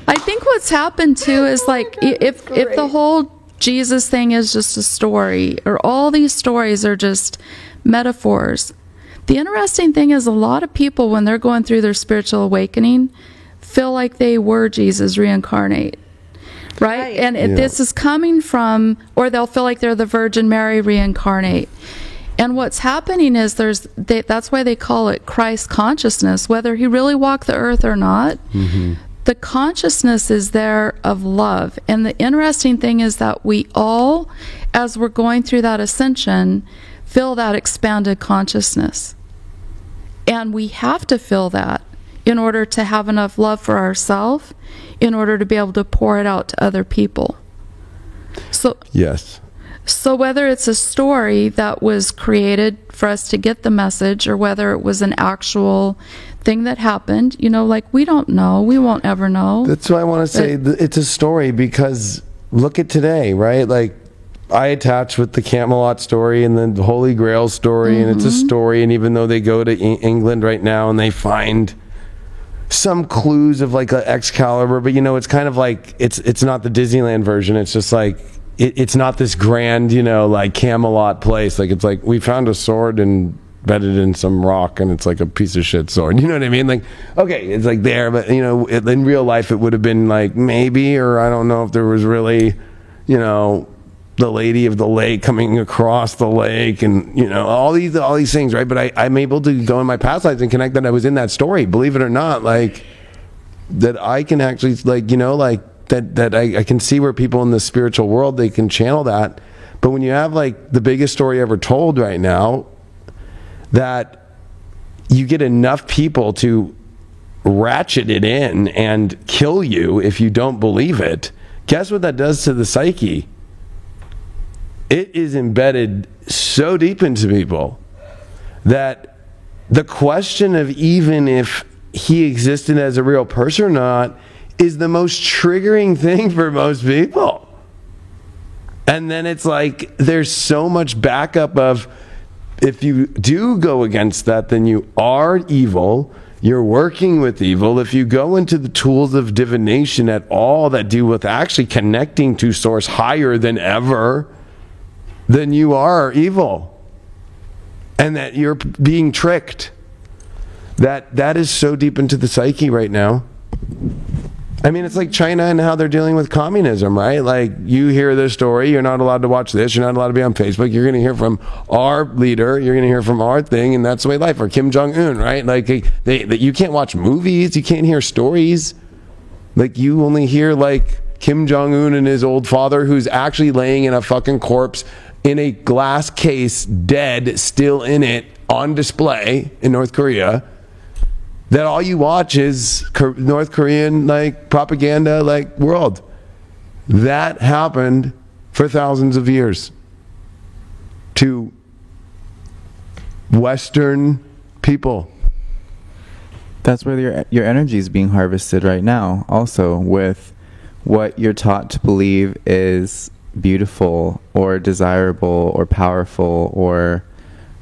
I think what's happened too is like, if the whole Jesus thing is just a story, or all these stories are just metaphors, the interesting thing is a lot of people, when they're going through their spiritual awakening, feel like they were Jesus reincarnate, right? And this is coming from, or they'll feel like they're the Virgin Mary reincarnate. And what's happening is that's why they call it Christ consciousness, whether he really walked the earth or not. The consciousness is there of love. And the interesting thing is that we all, as we're going through that ascension, feel that expanded consciousness. And we have to feel that in order to have enough love for ourselves, in order to be able to pour it out to other people. So whether it's a story that was created for us to get the message, or whether it was an actual thing that happened, like we don't know. We won't ever know. That's why I want to say it's a story, because look at today, right? Like, I attach with the Camelot story and the Holy Grail story, and it's a story. And even though they go to England right now and they find some clues of like Excalibur, but it's kind of like it's not the Disneyland version. It's just like it's not this grand like Camelot place. Like, it's like we found a sword and embedded in some rock, and it's like a piece of shit sword. You know what I mean? Like, okay, it's like there, but in real life it would have been like maybe, or I don't know if there was really the Lady of the Lake coming across the lake, and all these things, right? But I'm able to go in my past lives and connect that I was in that story, believe it or not, like that I can actually that I can see where people in the spiritual world, they can channel that. But when you have like the biggest story ever told right now, that you get enough people to ratchet it in and kill you if you don't believe it, guess what that does to the psyche? It is embedded so deep into people that the question of even if he existed as a real person or not is the most triggering thing for most people. And then it's like there's so much backup of, if you do go against that, then you are evil. You're working with evil. If you go into the tools of divination at all that do with actually connecting to source higher than ever, then you are evil, and that you're being tricked. That is so deep into the psyche right now. I mean, it's like China and how they're dealing with communism, right? Like, you hear this story, you're not allowed to watch this, you're not allowed to be on Facebook, you're going to hear from our leader, you're going to hear from our thing, and that's the way life. Or Kim Jong-un, right? Like, you can't watch movies, you can't hear stories. Like, you only hear, like, Kim Jong-un and his old father, who's actually laying in a fucking corpse in a glass case, dead, still in it, on display in North Korea. That all you watch is North Korean, like, propaganda, like, world. That happened for thousands of years to Western people. That's where your energy is being harvested right now, also, with what you're taught to believe is beautiful or desirable or powerful or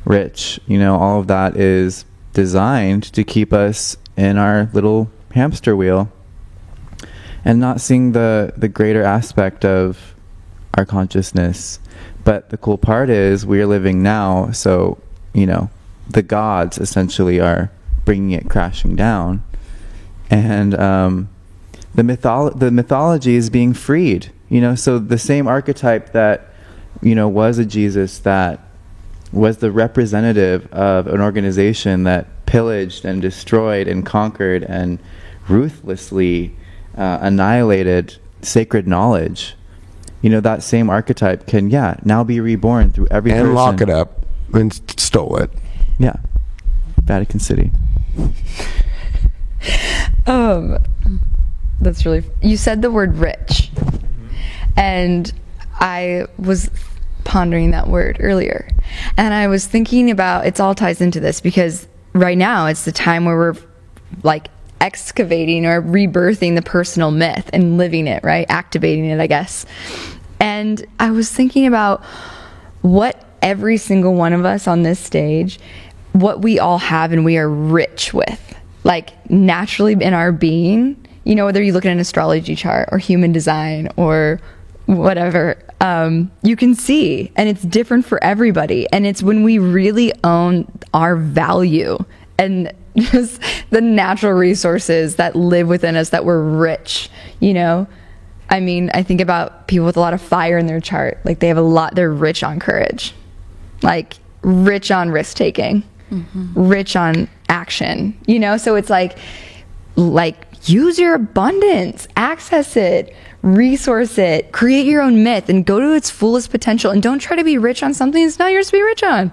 rich. You know, all of that is designed to keep us in our little hamster wheel and not seeing the greater aspect of our consciousness. But the cool part is we're living now, so, you know, the gods essentially are bringing it crashing down. And the mythology is being freed. You know, so the same archetype that, you know, was a Jesus that was the representative of an organization that pillaged and destroyed and conquered and ruthlessly annihilated sacred knowledge. You know, that same archetype can, now be reborn through every person. And lock it up and stole it. Yeah. Vatican City. That's really... You said the word rich. And I was pondering that word earlier. And I was thinking about... It all ties into this because right now it's the time where we're like excavating or rebirthing the personal myth and living it, right? Activating it, I guess. And I was thinking about what every single one of us on this stage, what we all have and we are rich with, like naturally in our being, you know, whether you look at an astrology chart or human design or whatever, you can see, and it's different for everybody. And it's when we really own our value and just the natural resources that live within us that we're rich, you know? I mean, I think about people with a lot of fire in their chart. Like they have a lot, they're rich on courage, like rich on risk taking, rich on action, you know? So it's like use your abundance, access it, resource it, create your own myth and go to its fullest potential. And don't try to be rich on something that's not yours to be rich on.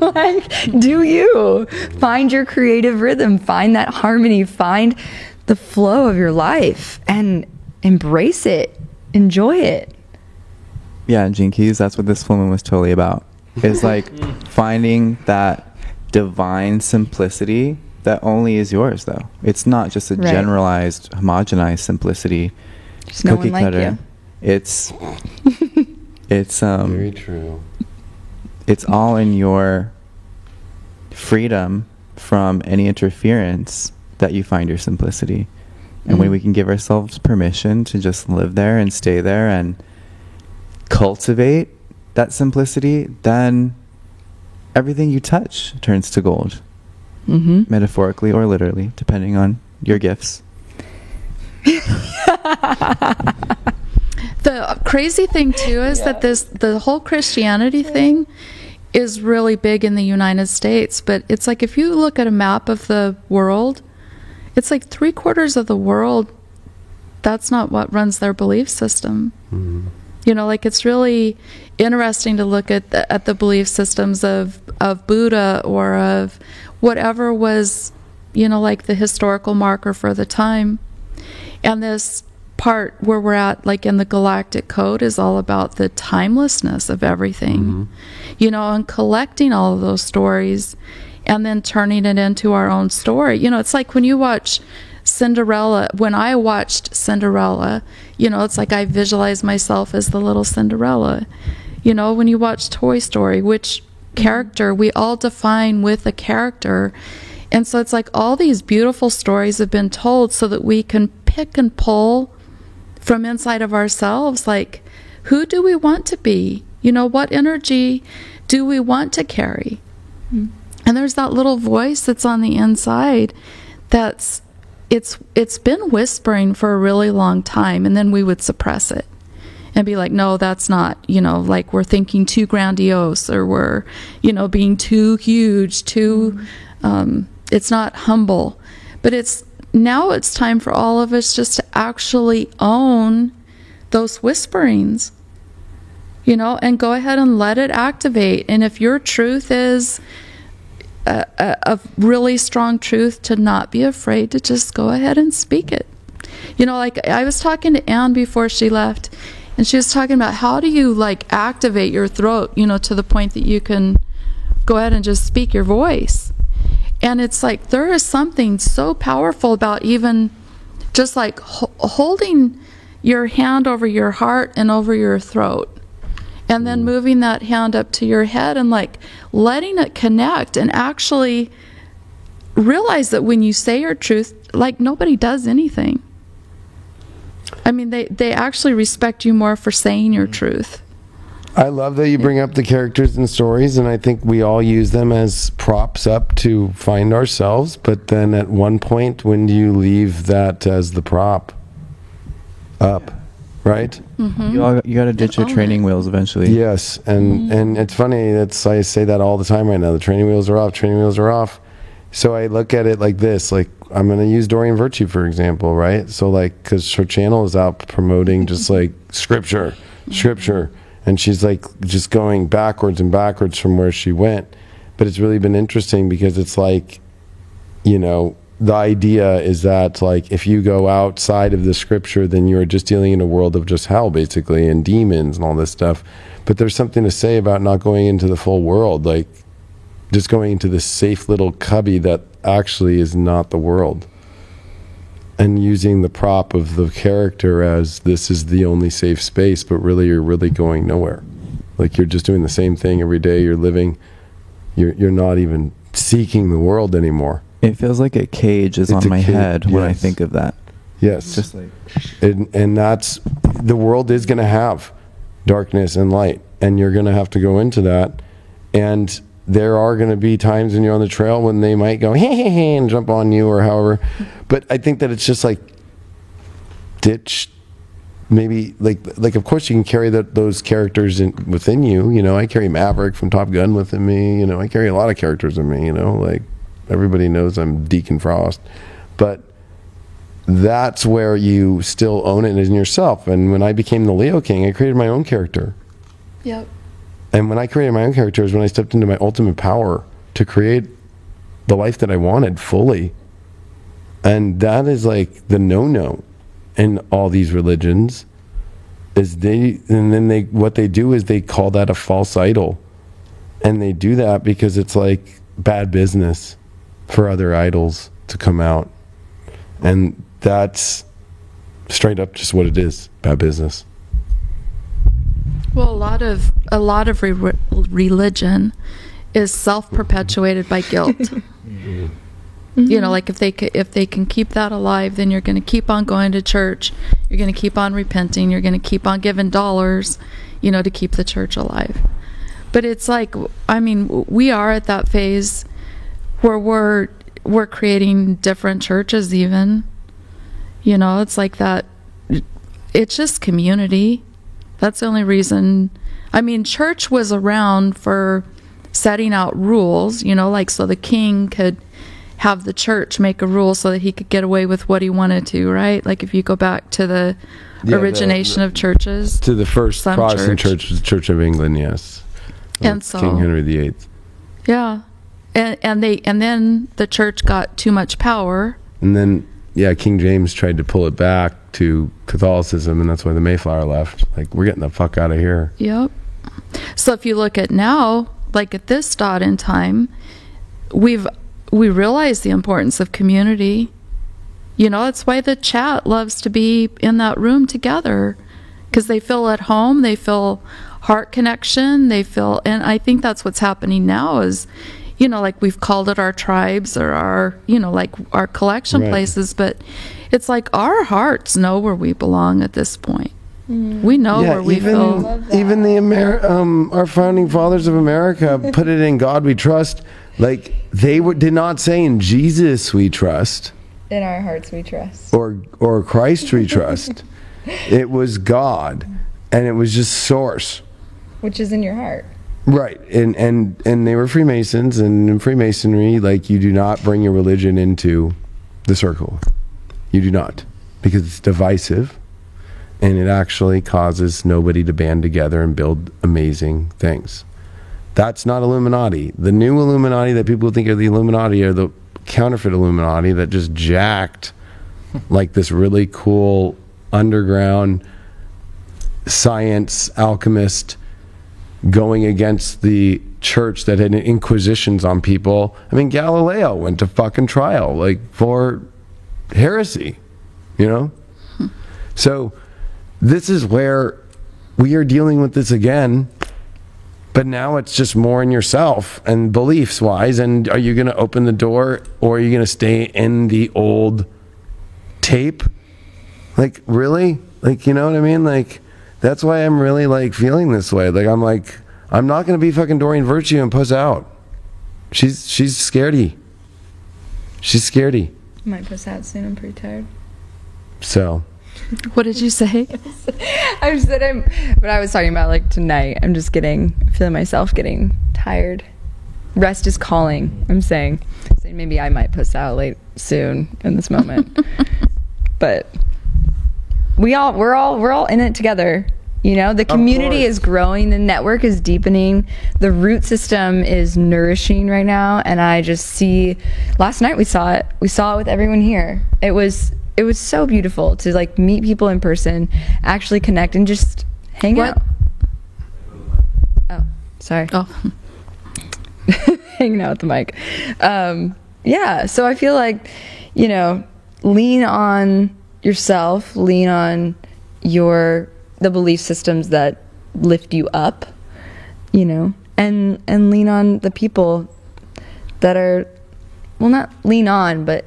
Like, do you find your creative rhythm, find that harmony, find the flow of your life and embrace it, enjoy it. Yeah, Gene Keys, that's what this full moon was totally about. It's like finding that divine simplicity that only is yours, though. It's not just a generalized, homogenized simplicity. Just no cookie one cutter. like you. It's very true. It's all in your freedom from any interference that you find your simplicity. And when we can give ourselves permission to just live there and stay there and cultivate that simplicity, then everything you touch turns to gold. Metaphorically or literally, depending on your gifts. The crazy thing too is that the whole Christianity thing is really big in the United States, but it's like if you look at a map of the world, it's like 3/4 of the world, that's not what runs their belief system. You know, like it's really interesting to look at the belief systems of Buddha or of whatever was, you know, like the historical marker for the time. And this part where we're at, like in the Galactic Code, is all about the timelessness of everything, you know, and collecting all of those stories and then turning it into our own story. You know, it's like when you watch Cinderella, when I watched Cinderella, you know, it's like I visualize myself as the little Cinderella. You know, when you watch Toy Story, which character we all define with a character. And so it's like all these beautiful stories have been told so that we can pick and pull from inside of ourselves, like, who do we want to be? You know, what energy do we want to carry? And there's that little voice that's on the inside that's it's been whispering for a really long time, and then we would suppress it and be like, no, that's not, like we're thinking too grandiose, or we're, being too huge, too, it's not humble. But now it's time for all of us just to actually own those whisperings, and go ahead and let it activate. And if your truth is a really strong truth, to not be afraid to just go ahead and speak it. Like I was talking to Anne before she left, and she was talking about how do you like activate your throat, to the point that you can go ahead and just speak your voice. And it's like there is something so powerful about even just like holding your hand over your heart and over your throat, and then moving that hand up to your head and like letting it connect, and actually realize that when you say your truth, like nobody does anything. I mean, they actually respect you more for saying your truth. I love that you bring up the characters and stories, and I think we all use them as props up to find ourselves. But then at one point, when do you leave that as the prop up, right? Mm-hmm. You got to ditch your training wheels eventually. Yes, and it's funny. I say that all the time right now. The training wheels are off. Training wheels are off. So I look at it like this. Like I'm going to use Doreen Virtue for example, right? So like, because her channel is out promoting just like scripture. And she's like just going backwards and backwards from where she went. But it's really been interesting because it's like, the idea is that like if you go outside of the scripture, then you're just dealing in a world of just hell basically, and demons and all this stuff. But there's something to say about not going into the full world, like just going into this safe little cubby that actually is not the world. And using the prop of the character as this is the only safe space, but really you're really going nowhere. Like you're just doing the same thing every day. You're living, you're not even seeking the world anymore. It feels like a cage is on my head when I think of that. Yes. Just like, and that's, the world is going to have darkness and light, and you're going to have to go into that. And there are going to be times when you're on the trail when they might go, hey, and jump on you or however. But I think that it's just like ditch, maybe like of course you can carry those characters within you. I carry Maverick from Top Gun within me. I carry a lot of characters in me. Like everybody knows I'm Deacon Frost, but that's where you still own it in yourself. And when I became the Leo King, I created my own character. Yep. And when I created my own character is when I stepped into my ultimate power to create the life that I wanted fully. And that is like the no-no in all these religions, is what they do is they call that a false idol. And they do that because it's like bad business for other idols to come out. And that's straight up just what it is, bad business. Well, a lot of religion is self-perpetuated by guilt. Like if they can keep that alive, then you're going to keep on going to church. You're going to keep on repenting. You're going to keep on giving dollars, to keep the church alive. But it's like, I mean, we are at that phase where we're creating different churches even. It's like that. It's just community. That's the only reason. I mean, church was around for setting out rules, like so the king could have the church make a rule so that he could get away with what he wanted to, right? Like if you go back to the origination of churches. To the first Protestant church, the Church of England, yes. And so King Henry VIII. Yeah. And then the church got too much power. And then King James tried to pull it back to Catholicism, and that's why the Mayflower left. Like, we're getting the fuck out of here. Yep. So if you look at now, like at this dot in time, we realize the importance of community. That's why the chat loves to be in that room together, because they feel at home, they feel heart connection, and I think that's what's happening now is, like we've called it our tribes or our, like our collection places, but it's like our hearts know where we belong at this point. We know where we feel. Even our founding fathers of America put it in God we trust. Like they did not say in Jesus we trust. In our hearts we trust. or Christ we trust. It was God, and it was just source. Which is in your heart. Right, and they were Freemasons, and in Freemasonry, like, you do not bring your religion into the circle. You do not, because it's divisive, and it actually causes nobody to band together and build amazing things. That's not Illuminati. The new Illuminati that people think are the Illuminati are the counterfeit Illuminati that just jacked like this really cool underground science alchemist going against the church that had inquisitions on people. I mean, Galileo went to fucking trial, like, for heresy, you know? So this is where we are dealing with this again, but now it's just more in yourself and beliefs wise. And are you going to open the door, or are you going to stay in the old tape? Like, really? Like, you know what I mean? Like, that's why I'm really, like, feeling this way. Like, I'm not going to be fucking Doreen Virtue and puss out. She's scaredy. She's scaredy. I might puss out soon. I'm pretty tired. So. What did you say? I was talking about, like, tonight. I'm just feeling myself getting tired. Rest is calling. I'm saying maybe I might puss out soon in this moment. But we're all in it together. You know, the community is growing, the network is deepening, the root system is nourishing right now, and I just see, last night we saw it with everyone here. It was so beautiful to, like, meet people in person, actually connect, and just hang out. Oh, sorry. Oh. Hanging out with the mic. Yeah, so I feel like, you know, lean on yourself, lean on the belief systems that lift you up, you know, and lean on the people that are, well, not lean on, but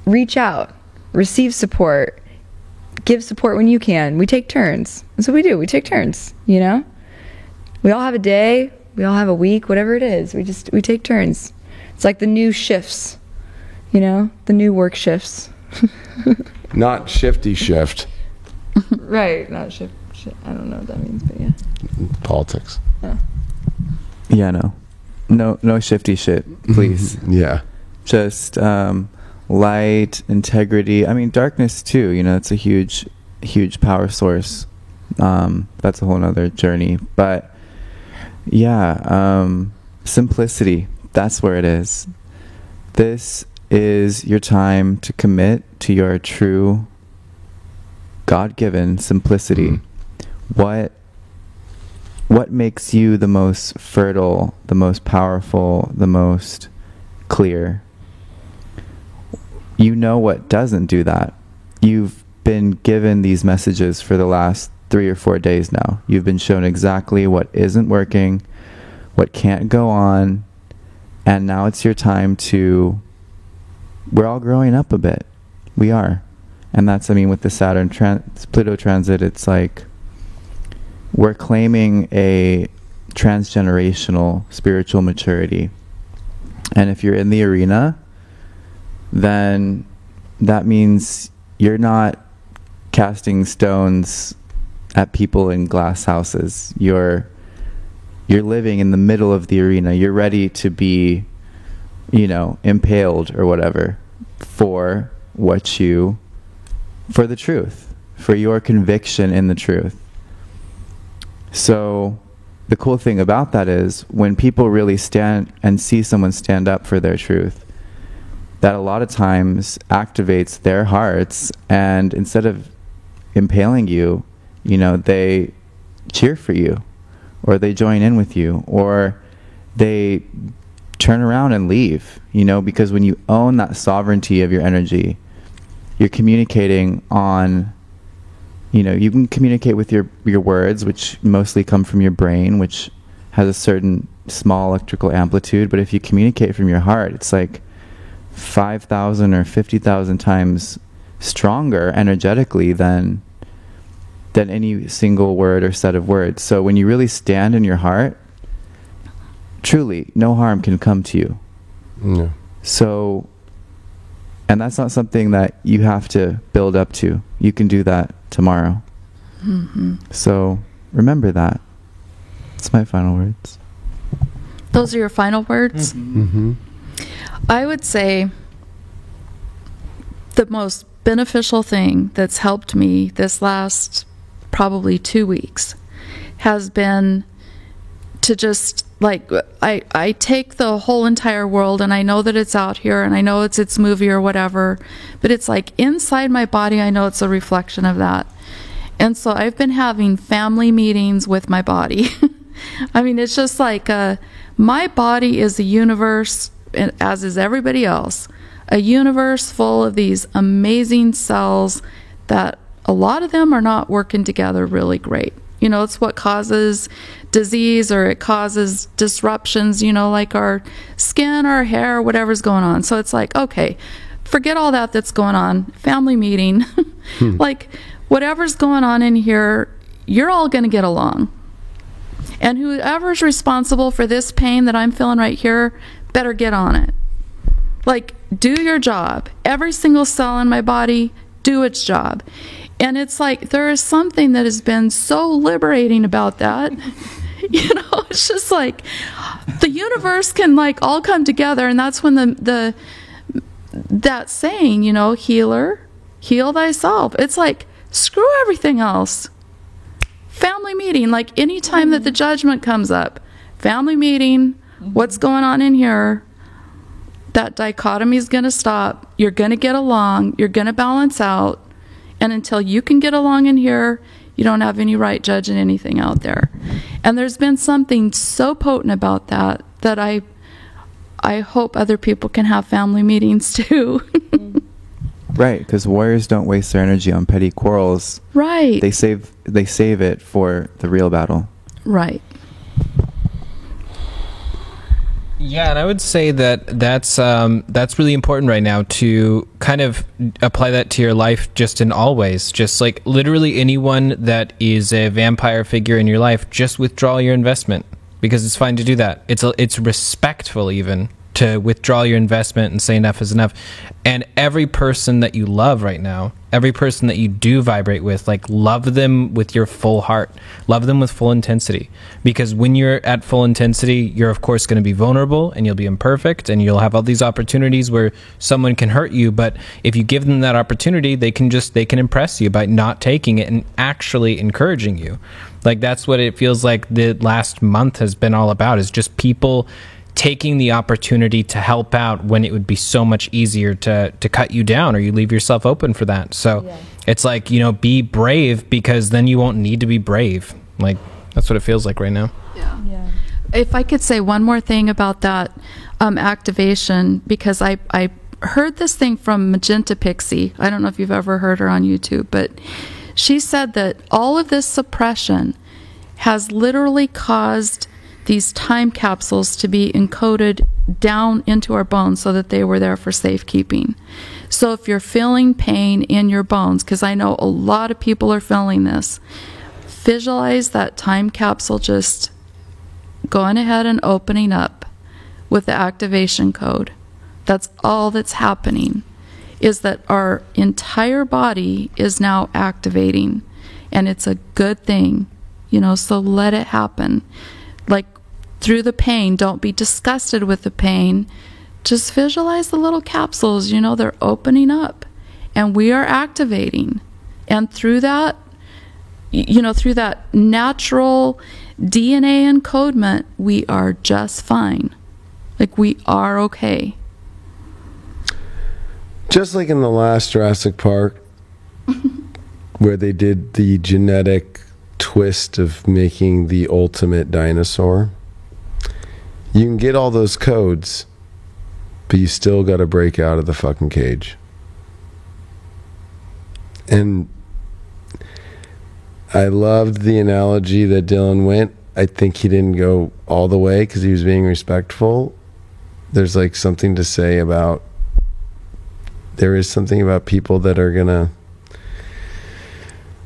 reach out, receive support, give support when you can. We take turns. That's what we do. We take turns, you know? We all have a day, we all have a week, whatever it is. We take turns. It's like the new shifts, you know, the new work shifts. Not shifty shift. Right, not shift. I don't know what that means, but yeah. Politics. Oh. Yeah, no shifty shit, please. Yeah. Just light, integrity. I mean, darkness too. You know, it's a huge power source. That's a whole nother journey. But yeah, simplicity. That's where it is. This is your time to commit to your true God-given simplicity. What makes you the most fertile, the most powerful, the most clear? You know what doesn't do that. You've been given these messages for the last 3 or 4 days now. You've been shown exactly what isn't working, what can't go on, and now it's your time to... We're all growing up a bit. We are. And that's, I mean, with the Saturn Pluto transit, it's like we're claiming a transgenerational spiritual maturity. And if you're in the arena, then that means you're not casting stones at people in glass houses. You're living in the middle of the arena. You're ready to be, you know, impaled or whatever for the truth, for your conviction in the truth. So the cool thing about that is when people really stand and see someone stand up for their truth, that a lot of times activates their hearts, and instead of impaling you, you know, they cheer for you, or they join in with you, or they turn around and leave, you know, because when you own that sovereignty of your energy, you're communicating on, you know, you can communicate with your words, which mostly come from your brain, which has a certain small electrical amplitude, but if you communicate from your heart, it's like 5,000 or 50,000 times stronger energetically than any single word or set of words. So when you really stand in your heart, truly, no harm can come to you. Yeah. So And that's not something that you have to build up to. You can do that tomorrow. So remember that. That's my final words. Those are your final words? I would say the most beneficial thing that's helped me this last probably 2 weeks has been to just like I take the whole entire world, and I know that it's out here, and I know it's its movie or whatever, but it's like inside my body, I know it's a reflection of that. And so I've been having family meetings with my body. I mean, it's just like my body is a universe, as is everybody else, a universe full of these amazing cells that a lot of them are not working together really great. You know, it's what causes disease, or it causes disruptions, you know, like our skin, our hair, whatever's going on. So it's like, okay, forget all that that's going on. Family meeting. Like, whatever's going on in here, you're all going to get along. And whoever's responsible for this pain that I'm feeling right here, better get on it. Like, do your job. Every single cell in my body, do its job. And it's like, there is something that has been so liberating about that. You know, it's just like the universe can like all come together. And that's when that saying, you know, healer, heal thyself. It's like, screw everything else. Family meeting, like anytime that the judgment comes up, family meeting, what's going on in here, that dichotomy is going to stop. You're going to get along. You're going to balance out. And until you can get along in here, you don't have any right judging anything out there. And there's been something so potent about that that I hope other people can have family meetings too. Right, because warriors don't waste their energy on petty quarrels. Right. They save it for the real battle. Right. Yeah, and I would say that's really important right now to kind of apply that to your life just in all ways. Just like literally anyone that is a vampire figure in your life, just withdraw your investment, because it's fine to do that. It's respectful even to withdraw your investment and say enough is enough. And every person that you love right now, every person that you do vibrate with, like, love them with your full heart. Love them with full intensity. Because when you're at full intensity, you're of course going to be vulnerable, and you'll be imperfect, and you'll have all these opportunities where someone can hurt you. But if you give them that opportunity, they can impress you by not taking it and actually encouraging you. Like, that's what it feels like the last month has been all about, is just people taking the opportunity to help out when it would be so much easier to cut you down, or you leave yourself open for that. So it's like, you know, be brave, because then you won't need to be brave. Like, that's what it feels like right now. Yeah. If I could say one more thing about that activation, because I heard this thing from Magenta Pixie. I don't know if you've ever heard her on YouTube, but she said that all of this suppression has literally caused these time capsules to be encoded down into our bones so that they were there for safekeeping. So if you're feeling pain in your bones, because I know a lot of people are feeling this, visualize that time capsule just going ahead and opening up with the activation code. That's all that's happening, is that our entire body is now activating, and it's a good thing, you know, so let it happen. Like, through the pain, don't be disgusted with the pain. Just visualize the little capsules, you know, they're opening up, and we are activating. And through that, you know, through that natural DNA encodement, we are just fine. Like, we are okay. Just like in the last Jurassic Park, where they did the genetic twist of making the ultimate dinosaur. You can get all those codes, but you still got to break out of the fucking cage. And I loved the analogy that Dylan went. I think he didn't go all the way because he was being respectful. There's like something to say about, there is something about people that are gonna,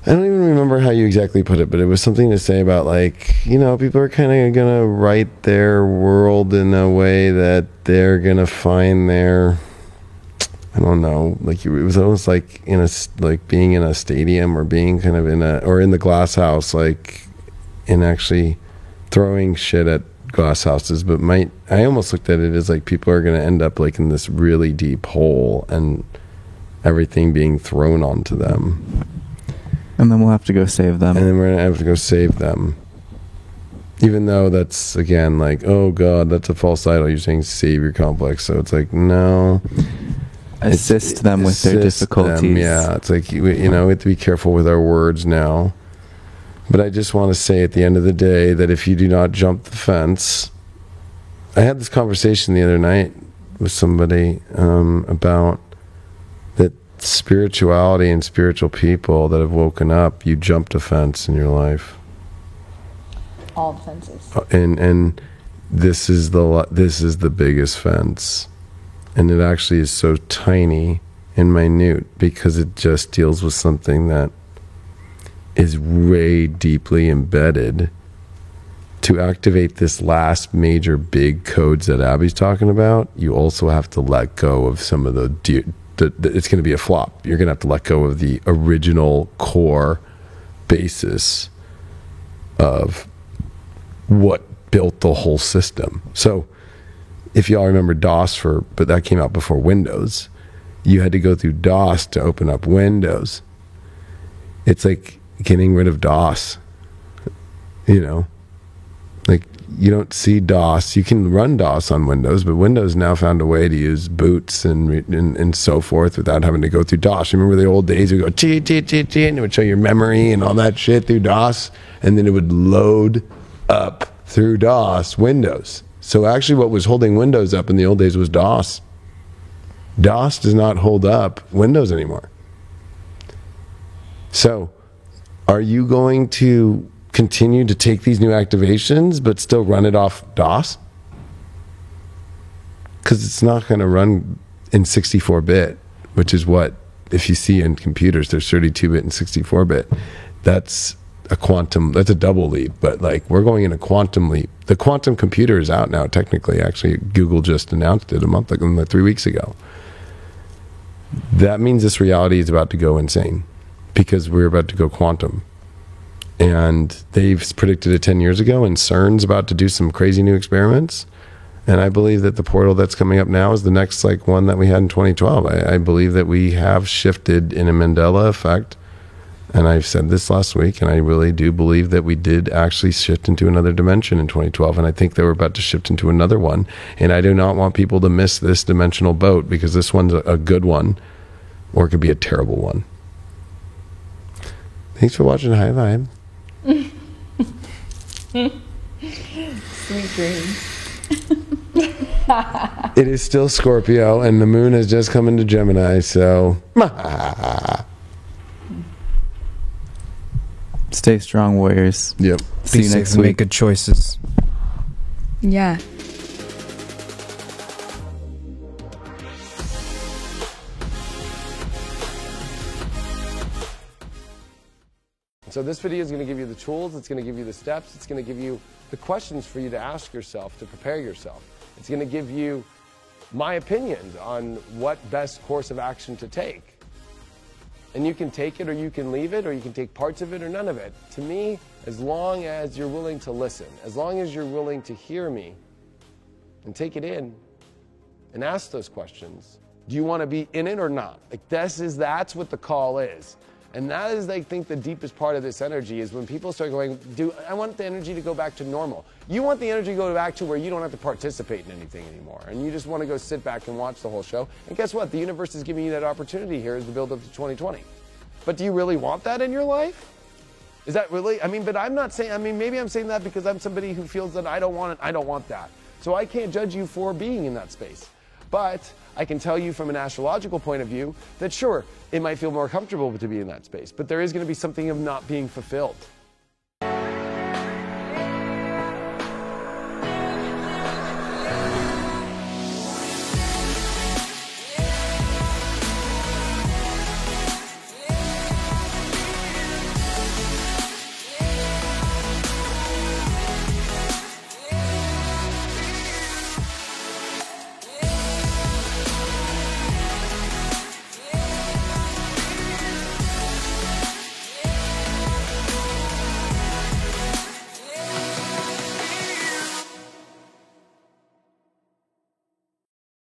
I don't even remember how you exactly put it, but it was something to say about, like, you know, people are kind of going to write their world in a way that they're going to find their, I don't know, like it was almost like like being in a stadium or being kind of in the glass house, like in actually throwing shit at glass houses. But I almost looked at it as like people are going to end up like in this really deep hole and everything being thrown onto them. And then we'll have to go save them. And then we're going to have to go save them. Even though that's, again, like, oh God, that's a false idol. You're saying savior complex. So it's like, no. Assist them with their difficulties. Yeah, it's like, we have to be careful with our words now. But I just want to say at the end of the day that if you do not jump the fence, I had this conversation the other night with somebody about that spirituality and spiritual people that have woken up, you jumped a fence in your life. All fences. And this is the biggest fence. And it actually is so tiny and minute because it just deals with something that is way deeply embedded. To activate this last major big codes that Abby's talking about, you also have to let go of some of it's going to be a flop. You're going to have to let go of the original core basis of what built the whole system. So if y'all remember DOS but that came out before Windows, you had to go through DOS to open up Windows. It's like getting rid of DOS, like you don't see DOS. You can run DOS on Windows, but Windows now found a way to use boots and so forth without having to go through DOS. Remember the old days? You go and it would show your memory and all that shit through DOS, and then it would load up through DOS Windows. So actually what was holding Windows up in the old days was DOS. DOS does not hold up Windows anymore. So are you going to continue to take these new activations but still run it off DOS? Because it's not going to run in 64-bit, which is what, if you see in computers, there's 32-bit and 64-bit. That's a double leap, but like we're going in a quantum leap. The quantum computer is out now, technically. Actually, Google just announced it 3 weeks ago. That means this reality is about to go insane because we're about to go quantum. And they've predicted it 10 years ago, and CERN's about to do some crazy new experiments. And I believe that the portal that's coming up now is the next one that we had in 2012. I believe that we have shifted in a Mandela effect. And I've said this last week, and I really do believe that we did actually shift into another dimension in 2012. And I think that we're about to shift into another one. And I do not want people to miss this dimensional boat because this one's a good one, or it could be a terrible one. Thanks for watching High Vibe. Sweet dreams. It is still Scorpio, and the moon has just come into Gemini, so... Stay strong, warriors. Yep. See you next week. Make good choices. Yeah. So this video is going to give you the tools, it's going to give you the steps, it's going to give you the questions for you to ask yourself, to prepare yourself. It's going to give you my opinions on what best course of action to take. And you can take it or you can leave it or you can take parts of it or none of it. To me, as long as you're willing to listen, as long as you're willing to hear me and take it in and ask those questions, do you want to be in it or not? Like that's what the call is. And that is, I think, the deepest part of this energy is when people start going, I want the energy to go back to normal. You want the energy to go back to where you don't have to participate in anything anymore. And you just want to go sit back and watch the whole show. And guess what? The universe is giving you that opportunity here as the build up to 2020. But do you really want that in your life? Is that really, but I'm not saying, maybe I'm saying that because I'm somebody who feels that I don't want it, I don't want that. So I can't judge you for being in that space. But I can tell you from an astrological point of view that sure, it might feel more comfortable to be in that space, but there is going to be something of not being fulfilled.